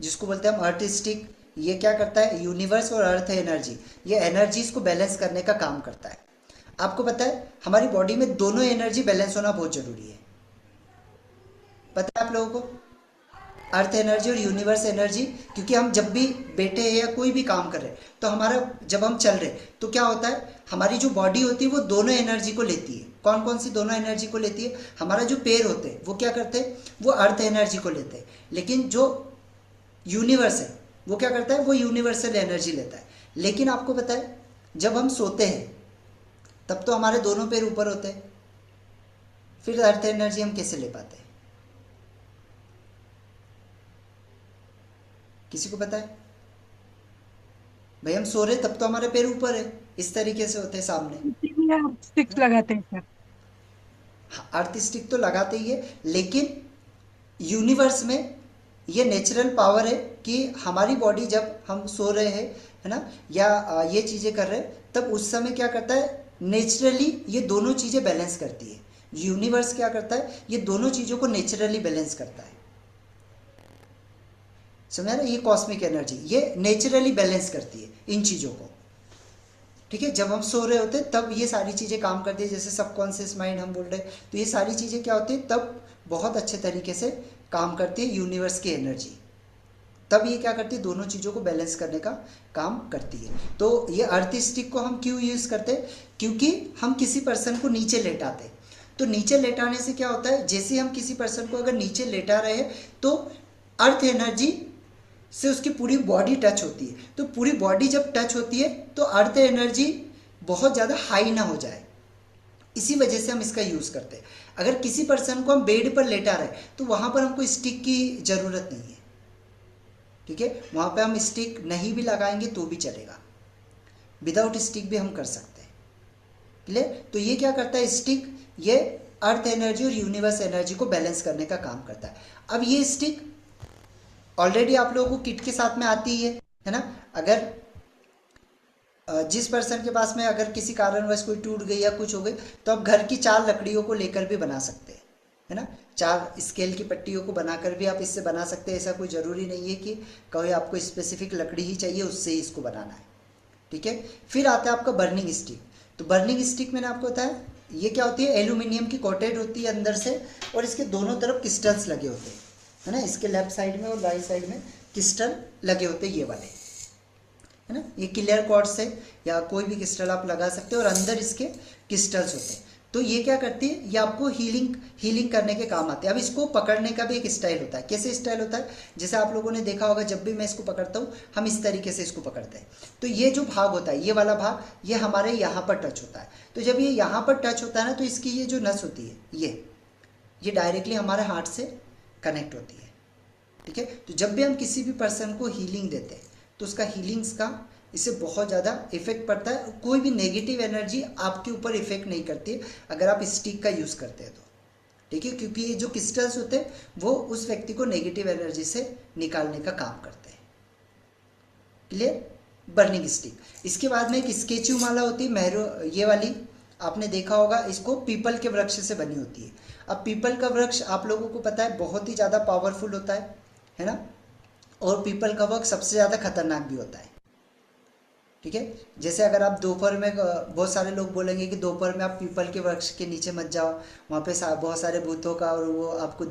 जिसको बोलते हैं हम अर्थ स्टिक। ये क्या करता है, यूनिवर्स और अर्थ एनर्जी, ये एनर्जीज को बैलेंस करने का काम करता है। आपको पता है हमारी बॉडी में दोनों एनर्जी बैलेंस होना बहुत जरूरी है, पता है आप लोगों को, अर्थ एनर्जी और यूनिवर्स एनर्जी। क्योंकि हम जब भी बैठे हैं या कोई भी काम कर रहे हैं तो हमारा, जब हम चल रहे हैं तो क्या होता है, हमारी जो बॉडी होती है वो दोनों एनर्जी को लेती है। कौन कौन सी दोनों एनर्जी को लेती है, हमारा जो पैर होते हैं वो क्या करते हैं, वो अर्थ एनर्जी को लेते हैं, लेकिन जो यूनिवर्स है वो क्या करता है, वो यूनिवर्सल एनर्जी लेता है। लेकिन आपको पता है जब हम सोते हैं तब तो हमारे दोनों पैर ऊपर होते हैं, फिर अर्थ एनर्जी हम कैसे ले पाते हैं, किसी को पता है? भाई हम सो रहे तब तो हमारे पैर ऊपर है, इस तरीके से होते हैं सामने। आप स्टिक्स लगाते हैं सर? हाँ, अर्थ स्टिक तो लगाते ही है, लेकिन यूनिवर्स में ये नेचुरल पावर है कि हमारी बॉडी जब हम सो रहे हैं, है ना, या ये चीज़ें कर रहे हैं, तब उस समय क्या करता है, नेचुरली ये दोनों चीज़ें बैलेंस करती है। यूनिवर्स क्या करता है, ये दोनों चीज़ों को नेचुरली बैलेंस करता है। समझा ना, ये कॉस्मिक एनर्जी ये नेचुरली बैलेंस करती है इन चीज़ों को। ठीक है, जब हम सो रहे होते हैं तब ये सारी चीज़ें काम करती है, जैसे सबकॉन्शियस माइंड हम बोल रहे हैं, तो ये सारी चीज़ें क्या होती है, तब बहुत अच्छे तरीके से काम करती है यूनिवर्स की एनर्जी। तब ये क्या करती है, दोनों चीज़ों को बैलेंस करने का काम करती है। तो ये अर्थ स्टिक को हम क्यों यूज़ करते हैं, क्योंकि हम किसी पर्सन को नीचे लेटाते, तो नीचे लेटाने से क्या होता है, जैसे हम किसी पर्सन को अगर नीचे लेटा रहे हैं तो अर्थ एनर्जी से उसकी पूरी बॉडी टच होती है। तो पूरी बॉडी जब टच होती है तो अर्थ एनर्जी बहुत ज़्यादा हाई ना हो जाए, इसी वजह से हम इसका यूज़ करते हैं। अगर किसी पर्सन को हम बेड पर लेटा रहे तो वहाँ पर हमको स्टिक की ज़रूरत नहीं है। ठीक है, वहाँ पे हम स्टिक नहीं भी लगाएंगे तो भी चलेगा, विदाउट स्टिक भी हम कर सकते हैं। क्लियर? तो ये क्या करता है स्टिक, ये अर्थ एनर्जी और यूनिवर्स एनर्जी को बैलेंस करने का काम करता है। अब ये स्टिक ऑलरेडी आप लोगों को किट के साथ में आती है ना। अगर जिस पर्सन के पास में अगर किसी कारणवश कोई टूट गई या कुछ हो गई तो आप घर की 4 लकड़ियों को लेकर भी बना सकते हैं, है ना। 4 स्केल की पट्टियों को बनाकर भी आप इससे बना सकते हैं। ऐसा कोई ज़रूरी नहीं है कि कोई आपको स्पेसिफिक लकड़ी ही चाहिए उससे ही इसको बनाना है। ठीक है, फिर आता है आपका बर्निंग स्टिक। तो बर्निंग स्टिक मैंने आपको बताया ये क्या होती है, एल्यूमिनियम की कोटेड होती है अंदर से, और इसके दोनों तरफ क्रिस्टल्स लगे होते हैं, है ना। इसके लेफ्ट साइड में और राइट साइड में क्रिस्टल लगे होते हैं, ये वाले, है ना। ये क्लियर क्वार्ट्ज से या कोई भी क्रिस्टल आप लगा सकते हो, और अंदर इसके क्रिस्टल्स होते हैं। तो ये क्या करती है, ये आपको हीलिंग करने के काम आते हैं। अब इसको पकड़ने का भी एक स्टाइल होता है। कैसे स्टाइल होता है, जैसे आप लोगों ने देखा होगा जब भी मैं इसको पकड़ता हूँ हम इस तरीके से इसको पकड़ते हैं। तो ये जो भाग होता है, ये वाला भाग, ये हमारे यहाँ पर टच होता है। तो जब ये यहाँ पर टच होता है ना, तो इसकी ये जो नस होती है ये डायरेक्टली हमारे हार्ट से कनेक्ट होती है। ठीक है, तो जब भी हम किसी भी पर्सन को हीलिंग देते हैं तो उसका हीलिंग्स का इससे बहुत ज़्यादा इफेक्ट पड़ता है। कोई भी नेगेटिव एनर्जी आपके ऊपर इफेक्ट नहीं करती है अगर आप स्टिक का यूज़ करते हैं तो। ठीक है, क्योंकि ये जो क्रिस्टल्स होते हैं वो उस व्यक्ति को नेगेटिव एनर्जी से निकालने का काम करते हैं। क्लियर? Burning stick. इसके बाद में एक स्केचू माला होती है, ये वाली आपने देखा होगा, इसको पीपल के वृक्ष से बनी होती है। अब पीपल का वृक्ष आप लोगों को पता है बहुत ही ज़्यादा पावरफुल होता है ना, और पीपल का वृक्ष सबसे ज़्यादा खतरनाक भी होता है। ठीक है, जैसे अगर आप दोपहर में, बहुत सारे लोग बोलेंगे कि दोपहर में आप पीपल के वृक्ष के नीचे मत जाओ, वहाँ पे बहुत सारे भूतों का और वो आपको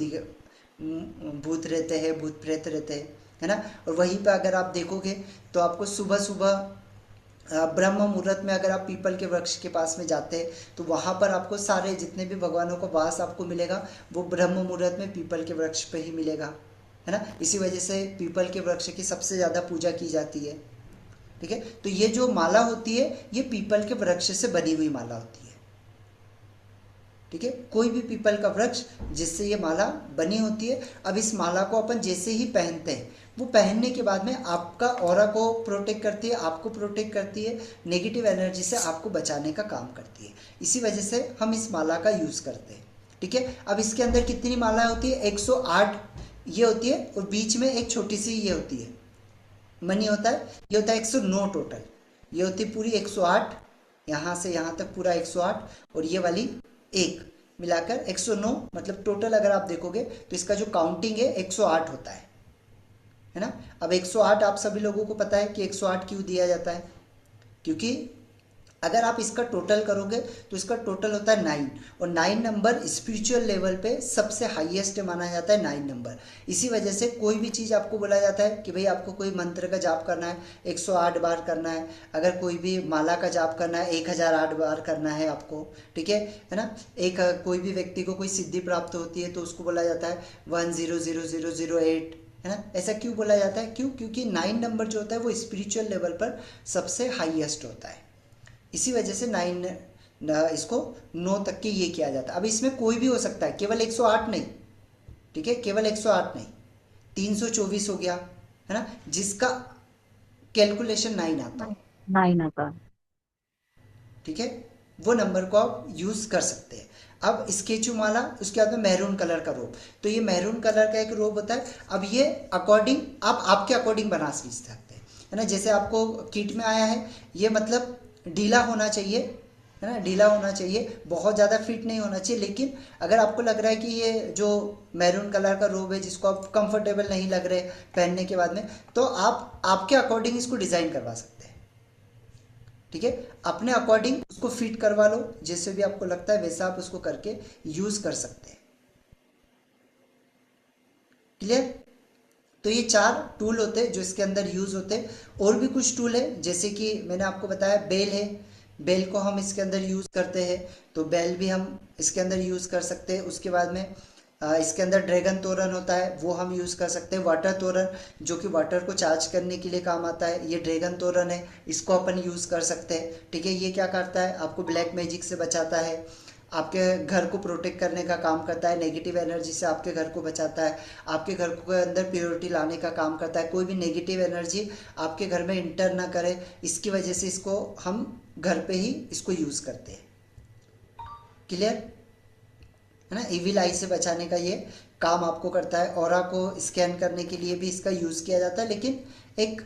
भूत रहते हैं, भूत प्रेत रहते हैं, है ना। और वहीं पे अगर आप देखोगे तो आपको सुबह सुबह ब्रह्म मुहूर्त में अगर आप पीपल के वृक्ष के पास में जाते हैं तो वहाँ पर आपको सारे जितने भी भगवानों का वास आपको मिलेगा वो ब्रह्म मुहूर्त में पीपल के वृक्ष पे ही मिलेगा, है ना। इसी वजह से पीपल के वृक्ष की सबसे ज़्यादा पूजा की जाती है। ठीक है, तो ये जो माला होती है ये पीपल के वृक्ष से बनी हुई माला होती है। ठीक है, कोई भी पीपल का वृक्ष जिससे ये माला बनी होती है। अब इस माला को अपन जैसे ही पहनते हैं वो पहनने के बाद में आपका ऑरा को प्रोटेक्ट करती है, आपको प्रोटेक्ट करती है, नेगेटिव एनर्जी से आपको बचाने का काम करती है। इसी वजह से हम इस माला का यूज़ करते हैं। ठीक है, अब इसके अंदर कितनी माला होती है? 108 ये होती है, और बीच में एक छोटी सी ये होती है, मनी होता है, ये होता है 109 टोटल। ये होती है पूरी 108, यहाँ से यहाँ तक पूरा 108, और ये वाली एक मिलाकर 109, मतलब टोटल अगर आप देखोगे तो इसका जो काउंटिंग है 108 होता है ना। अब 108 आप सभी लोगों को पता है कि 108 क्यों दिया जाता है, क्योंकि अगर आप इसका टोटल करोगे तो इसका टोटल होता है 9, और 9 नंबर स्पिरिचुअल लेवल पे सबसे हाईएस्ट माना जाता है 9 नंबर। इसी वजह से कोई भी चीज़ आपको बोला जाता है कि भाई आपको कोई मंत्र का जाप करना है 108 बार करना है, अगर कोई भी माला का जाप करना है 1008 बार करना है आपको। ठीक है ना। एक कोई भी व्यक्ति को कोई सिद्धि प्राप्त होती है तो उसको बोला जाता है 100008, है ना। ऐसा क्यों बोला जाता है? क्योंकि 9 नंबर जो होता है वो स्पिरिचुअल लेवल पर सबसे हाईएस्ट होता है। इसी वजह से 9 इसको 9 तक के ये किया जाता है। अब इसमें कोई भी हो सकता है, केवल 108 नहीं। ठीक है, केवल 108 नहीं, 324 हो गया, है ना, जिसका कैलकुलेशन 9 आता है। 9 आता है। ठीक है, वो नंबर को आप यूज कर सकते हैं। अब स्केचू माला, उसके बाद में मैरून कलर का रोब। तो ये मैरून कलर का एक रोब होता है। अब ये अकॉर्डिंग आप आपके अकॉर्डिंग बना सकते हैं, है ना। जैसे आपको किट में आया है, ये मतलब ढीला होना चाहिए, है ना, ढीला होना चाहिए, बहुत ज़्यादा फिट नहीं होना चाहिए। लेकिन अगर आपको लग रहा है कि ये जो मैरून कलर का रोब है जिसको आप कंफर्टेबल नहीं लग रहे पहनने के बाद में, तो आप आपके अकॉर्डिंग इसको डिज़ाइन करवा सकते हैं। ठीक है, अपने अकॉर्डिंग उसको फिट करवा लो, जैसे भी आपको लगता है वैसा आप उसको करके यूज़ कर सकते हैं। क्लियर? तो ये 4 टूल होते हैं जो इसके अंदर यूज़ होते हैं। और भी कुछ टूल है, जैसे कि मैंने आपको बताया बेल है, बेल को हम इसके अंदर यूज़ करते हैं, तो बेल भी हम इसके अंदर यूज़ कर सकते हैं। उसके बाद में इसके अंदर ड्रैगन तोरन होता है, वो हम यूज़ कर सकते हैं। वाटर तोरन, जो कि वाटर को चार्ज करने के लिए काम आता है, ये ड्रैगन तोरन है, इसको अपन यूज़ कर सकते हैं। ठीक है, ये क्या करता है? आपको ब्लैक मैजिक से बचाता है, आपके घर को प्रोटेक्ट करने का काम करता है, नेगेटिव एनर्जी से आपके घर को बचाता है, आपके घर के अंदर प्योरिटी लाने का काम करता है, कोई भी नेगेटिव एनर्जी आपके घर में इंटर ना करे, इसकी वजह से इसको हम घर पे ही इसको यूज़ करते हैं। क्लियर है ना। इविल आई से बचाने का ये काम आपको करता है। ऑरा को स्कैन करने के लिए भी इसका यूज़ किया जाता है, लेकिन एक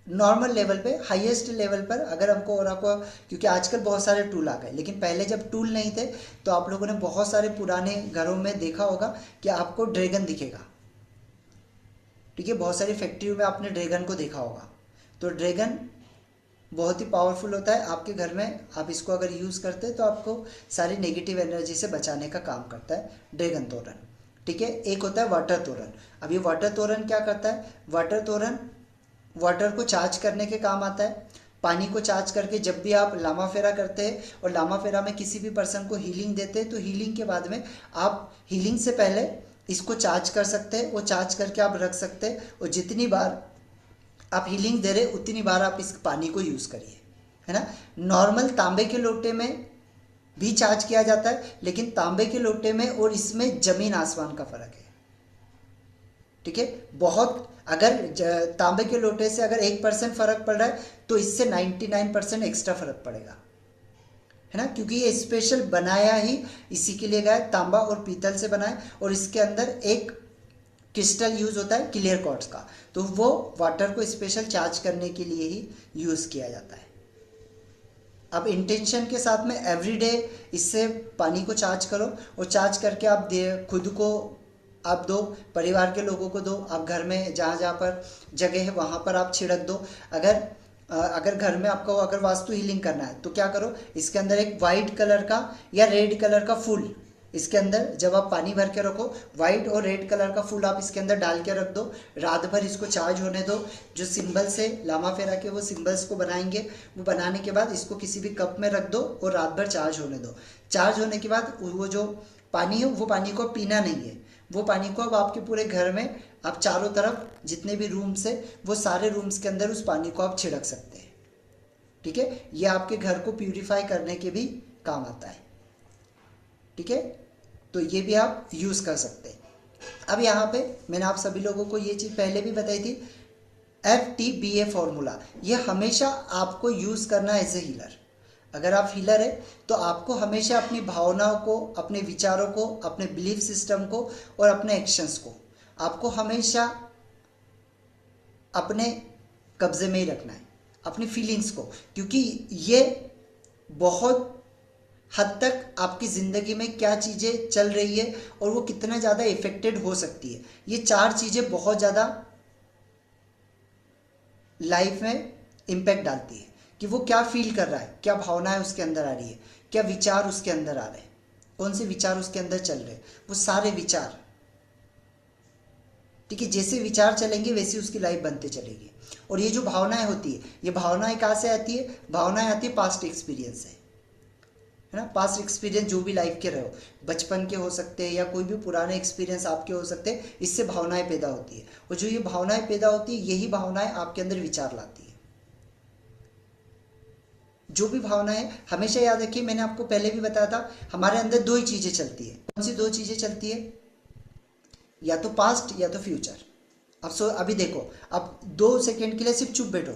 नॉर्मल लेवल पे, हाईएस्ट लेवल पर अगर हमको ऑरा को, क्योंकि आजकल बहुत सारे टूल आ गए, लेकिन पहले जब टूल नहीं थे तो आप लोगों ने बहुत सारे पुराने घरों में देखा होगा कि आपको ड्रैगन दिखेगा। ठीक है, बहुत सारी फैक्ट्रियों में आपने ड्रैगन को देखा होगा। तो ड्रैगन बहुत ही पावरफुल होता है आपके घर में, आप इसको अगर यूज़ करते हैं तो आपको सारी नेगेटिव एनर्जी से बचाने का काम करता है ड्रैगन तोरन। ठीक है, एक होता है वाटर तोरन। अब ये वाटर तोरन क्या करता है? वाटर तोरन वाटर को चार्ज करने के काम आता है। पानी को चार्ज करके जब भी आप लामा फेरा करते हैं और लामा फेरा में किसी भी पर्सन को हीलिंग देते हैं, तो हीलिंग के बाद में आप हीलिंग से पहले इसको चार्ज कर सकते हैं, वो चार्ज करके आप रख सकते हैं, और जितनी बार आप हीलिंग दे रहे उतनी बार आप इस पानी को यूज़ करिए, है ना। नॉर्मल तांबे के लोटे में भी चार्ज किया जाता है, लेकिन तांबे के लोटे में और इसमें ज़मीन आसमान का फ़र्क है। ठीक है, बहुत, अगर तांबे के लोटे से अगर 1% फ़र्क पड़ रहा है तो इससे 99% एक्स्ट्रा फ़र्क पड़ेगा। है ना, क्योंकि ये स्पेशल बनाया ही इसी के लिए गया है, तांबा और पीतल से बना है, और इसके अंदर एक क्रिस्टल यूज होता है क्लियर क्वार्ट्ज का, तो वो वाटर को स्पेशल चार्ज करने के लिए ही यूज किया जाता है। अब इंटेंशन के साथ में एवरीडे इससे पानी को चार्ज करो, और चार्ज करके आप खुद को आप दो, परिवार के लोगों को दो, आप घर में जहाँ जहाँ पर जगह है वहाँ पर आप छिड़क दो। अगर घर में आपको अगर वास्तु हीलिंग करना है तो क्या करो, इसके अंदर एक वाइट कलर का या रेड कलर का फूल, इसके अंदर जब आप पानी भर के रखो, वाइट और रेड कलर का फूल आप इसके अंदर डाल के रख दो, रात भर इसको चार्ज होने दो। जो सिंबल्स है लामा फेरा के, वो सिंबल्स को बनाएंगे, वो बनाने के बाद इसको किसी भी कप में रख दो और रात भर चार्ज होने दो। चार्ज होने के बाद वो जो पानी है, वो पानी को पीना नहीं है, वो पानी को अब आपके पूरे घर में आप चारों तरफ जितने भी रूम्स है, वो सारे रूम्स के अंदर उस पानी को आप छिड़क सकते हैं। ठीक है, ये आपके घर को प्यूरिफाई करने के भी काम आता है। ठीक है, तो ये भी आप यूज कर सकते हैं। अब यहाँ पे मैंने आप सभी लोगों को ये चीज पहले भी बताई थी, FTBA फॉर्मूला, ये हमेशा आपको यूज करना है एज ए हीलर। अगर आप हीलर है तो आपको हमेशा अपनी भावनाओं को, अपने विचारों को, अपने बिलीफ सिस्टम को और अपने एक्शंस को आपको हमेशा अपने कब्जे में ही रखना है, अपनी फीलिंग्स को, क्योंकि ये बहुत हद तक आपकी ज़िंदगी में क्या चीज़ें चल रही है और वो कितना ज़्यादा इफेक्टेड हो सकती है, ये 4 चीज़ें बहुत ज़्यादा लाइफ में इम्पैक्ट डालती है कि वो क्या फील कर रहा है, क्या भावनाएं उसके अंदर आ रही है, क्या विचार उसके अंदर आ रहे हैं, कौन से विचार उसके अंदर चल रहे हैं, वो सारे विचार। ठीक है, जैसे विचार चलेंगे वैसी उसकी लाइफ बनते चलेगी। और ये जो भावनाएं होती है, ये भावनाएं कहाँ से आती है? भावनाएं आती है पास्ट एक्सपीरियंस से, है ना। पास्ट एक्सपीरियंस जो भी लाइफ के रहे हो, बचपन के हो सकते हैं या कोई भी पुराने एक्सपीरियंस आपके हो सकते हैं, इससे भावनाएं पैदा होती है। और जो ये भावनाएं पैदा होती है, यही भावनाएं आपके अंदर विचार लाती है। जो भी भावनाएं, हमेशा याद रखिए, मैंने आपको पहले भी बताया था, हमारे अंदर 2 ही चीजें चलती है। कौन सी 2 चीजें चलती है? या तो पास्ट या तो फ्यूचर। अब अभी देखो, अब 2 सेकेंड के लिए सिर्फ चुप बैठो,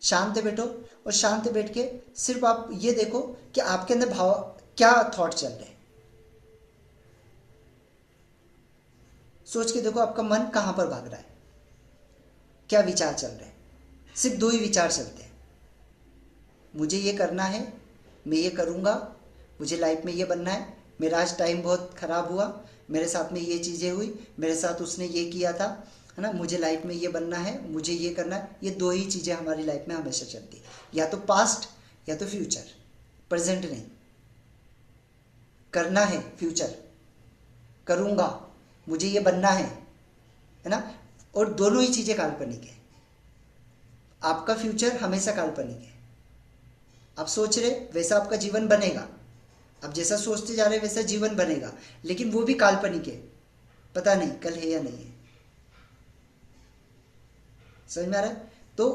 शांत बैठो, और शांत बैठ के सिर्फ आप ये देखो कि आपके अंदर भाव क्या थॉट चल रहे हैं। सोच के देखो आपका मन कहां पर भाग रहा है, क्या विचार चल रहे हैं। सिर्फ 2 ही विचार चलते हैं, मुझे ये करना है, मैं ये करूँगा, मुझे लाइफ में ये बनना है, मेरा आज टाइम बहुत ख़राब हुआ, मेरे साथ में ये चीज़ें हुई, मेरे साथ उसने ये किया था, है ना, मुझे लाइफ में ये बनना है, मुझे ये करना है। ये 2 ही चीज़ें हमारी लाइफ में हमेशा चलती है, या तो पास्ट या तो फ्यूचर, प्रेजेंट नहीं। करना है फ्यूचर, करूँगा, मुझे ये बनना है ना। और दोनों ही चीज़ें काल्पनिक है। आपका फ्यूचर हमेशा काल्पनिक है। आप सोच रहे वैसा आपका जीवन बनेगा, आप जैसा सोचते जा रहे वैसा जीवन बनेगा, लेकिन वो भी काल्पनिक है, पता नहीं कल है या नहीं है। समझ में आ रहा है? तो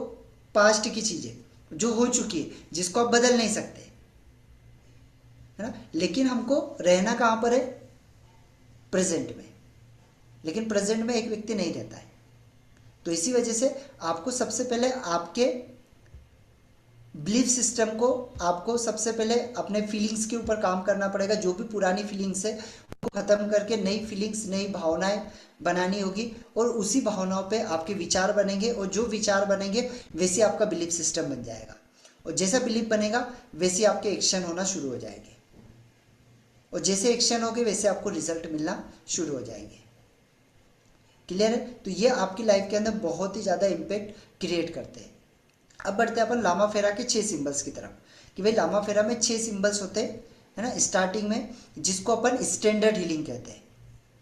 पास्ट की चीजें जो हो चुकी है, जिसको आप बदल नहीं सकते, है ना, लेकिन हमको रहना कहां पर है? प्रेजेंट में। लेकिन प्रेजेंट में एक व्यक्ति नहीं रहता है, तो इसी वजह से आपको सबसे पहले आपके बिलीफ सिस्टम को, आपको सबसे पहले अपने फीलिंग्स के ऊपर काम करना पड़ेगा। जो भी पुरानी फीलिंग्स है वो खत्म करके नई फीलिंग्स, नई भावनाएं बनानी होगी, और उसी भावनाओं पे आपके विचार बनेंगे, और जो विचार बनेंगे वैसे आपका बिलीफ सिस्टम बन जाएगा, और जैसा बिलीफ बनेगा वैसे आपके एक्शन होना शुरू हो जाएंगे, और जैसे एक्शन होंगे वैसे आपको रिजल्ट मिलना शुरू हो जाएंगे। क्लियर है? तो ये आपकी लाइफ के अंदर बहुत ही ज़्यादा इम्पैक्ट क्रिएट करते हैं। अब बढ़ते हैं अपन लामा फेरा के 6 सिंबल्स की तरफ, कि भाई लामा फेरा में 6 सिंबल्स होते हैं, है ना, स्टार्टिंग में, जिसको अपन स्टैंडर्ड हीलिंग कहते हैं,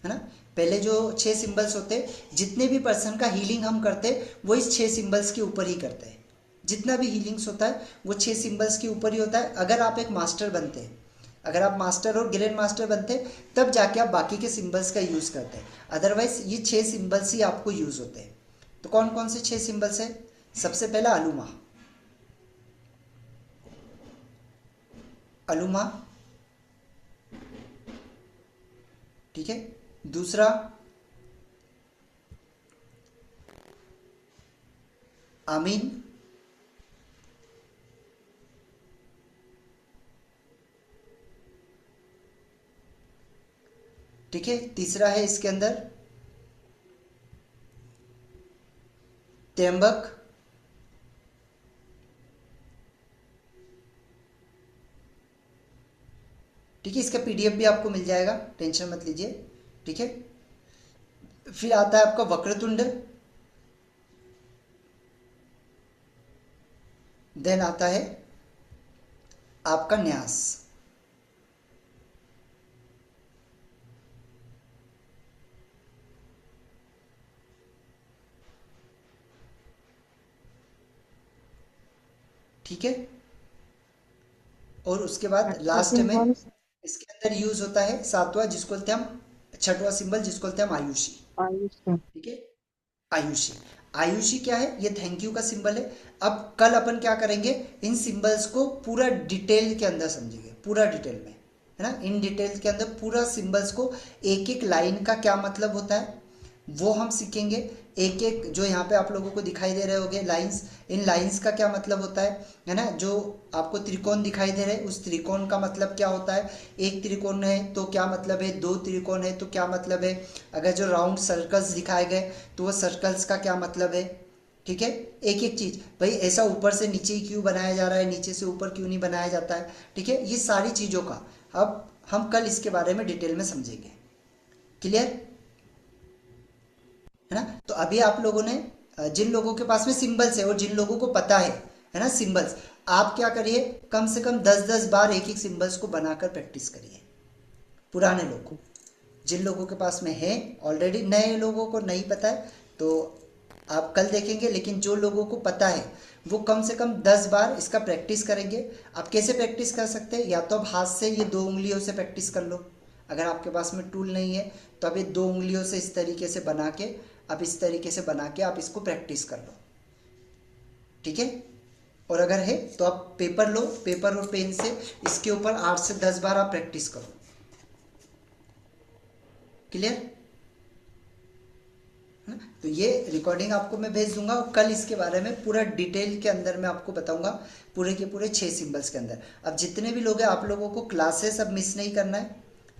है ना। पहले जो 6 सिंबल्स होते हैं, जितने भी पर्सन का हीलिंग हम करते हैं वो इस 6 सिंबल्स के ऊपर ही करते हैं। जितना भी हीलिंग्स होता है वो 6 सिंबल्स के ऊपर ही होता है। अगर आप एक मास्टर बनते हैं, अगर आप मास्टर और ग्रैंड मास्टर बनते हैं, तब जाके आप बाकी के सिंबल्स का यूज़ करते हैं, अदरवाइज ये 6 सिंबल्स ही आपको यूज़ होते हैं। तो कौन कौन से 6 सिंबल्स है? सबसे पहला अलुमा, अलुमा, ठीक है। दूसरा आमीन, ठीक है। तीसरा है इसके अंदर त्र्यंबक, ठीक है। इसका पीडीएफ भी आपको मिल जाएगा, टेंशन मत लीजिए, ठीक है। फिर आता है आपका वक्रतुंड, देन आता है आपका न्यास, ठीक है। और उसके बाद लास्ट में इसके अंदर यूज होता है सातवां, जिसको बोलते हैं हम, छठवां सिंबल जिसको बोलते हैं हम आयुषी, ठीक है। आयुषी, आयुषी क्या है? ये थैंक यू का सिंबल है। अब कल अपन क्या करेंगे, इन सिंबल्स को पूरा डिटेल के अंदर समझेंगे, पूरा डिटेल में, है ना। इन डिटेल के अंदर पूरा सिंबल्स को, एक एक लाइन का क्या मतलब होता है वो हम सीखेंगे। एक एक जो यहाँ पे आप लोगों को दिखाई दे रहे होंगे लाइंस, इन लाइंस का क्या मतलब होता है ना। जो आपको त्रिकोण दिखाई दे रहे हैं, उस त्रिकोण का मतलब क्या होता है, एक त्रिकोण है तो क्या मतलब है, दो त्रिकोण है तो क्या मतलब है, अगर जो राउंड सर्कल्स दिखाए गए तो वो सर्कल्स का क्या मतलब है, ठीक है। एक एक चीज, भाई ऐसा ऊपर से नीचे ही क्यों बनाया जा रहा है, नीचे से ऊपर क्यों नहीं बनाया जाता है, ठीक है। ये सारी चीजों का अब हम कल इसके बारे में डिटेल में समझेंगे, क्लियर है ना। तो अभी आप लोगों ने, जिन लोगों के पास में सिंबल्स है और जिन लोगों को पता है ना सिंबल्स, आप क्या करिए, कम से कम 10-10 बार एक एक सिंबल्स को बनाकर प्रैक्टिस करिए। पुराने लोगों, जिन लोगों के पास में है ऑलरेडी, नए लोगों को नहीं पता है तो आप कल देखेंगे, लेकिन जो लोगों को पता है वो कम से कम 10 बार इसका प्रैक्टिस करेंगे। आप कैसे प्रैक्टिस कर सकते हैं, या तो आप हाथ से ये 2 उंगलियों से प्रैक्टिस कर लो, अगर आपके पास में टूल नहीं है तो आप ये 2 उंगलियों से इस तरीके से बना के, आप इस तरीके से बना के आप इसको प्रैक्टिस कर लो, ठीक है। और अगर है तो आप पेपर लो, पेपर और पेन से इसके ऊपर 8 से 10 बार आप प्रैक्टिस करो, क्लियर है ना। तो ये रिकॉर्डिंग आपको मैं भेज दूंगा और कल इसके बारे में पूरा डिटेल के अंदर मैं आपको बताऊंगा, पूरे के पूरे 6 सिंबल्स के अंदर। अब जितने भी लोग हैं, आप लोगों को क्लासेस अब मिस नहीं करना है,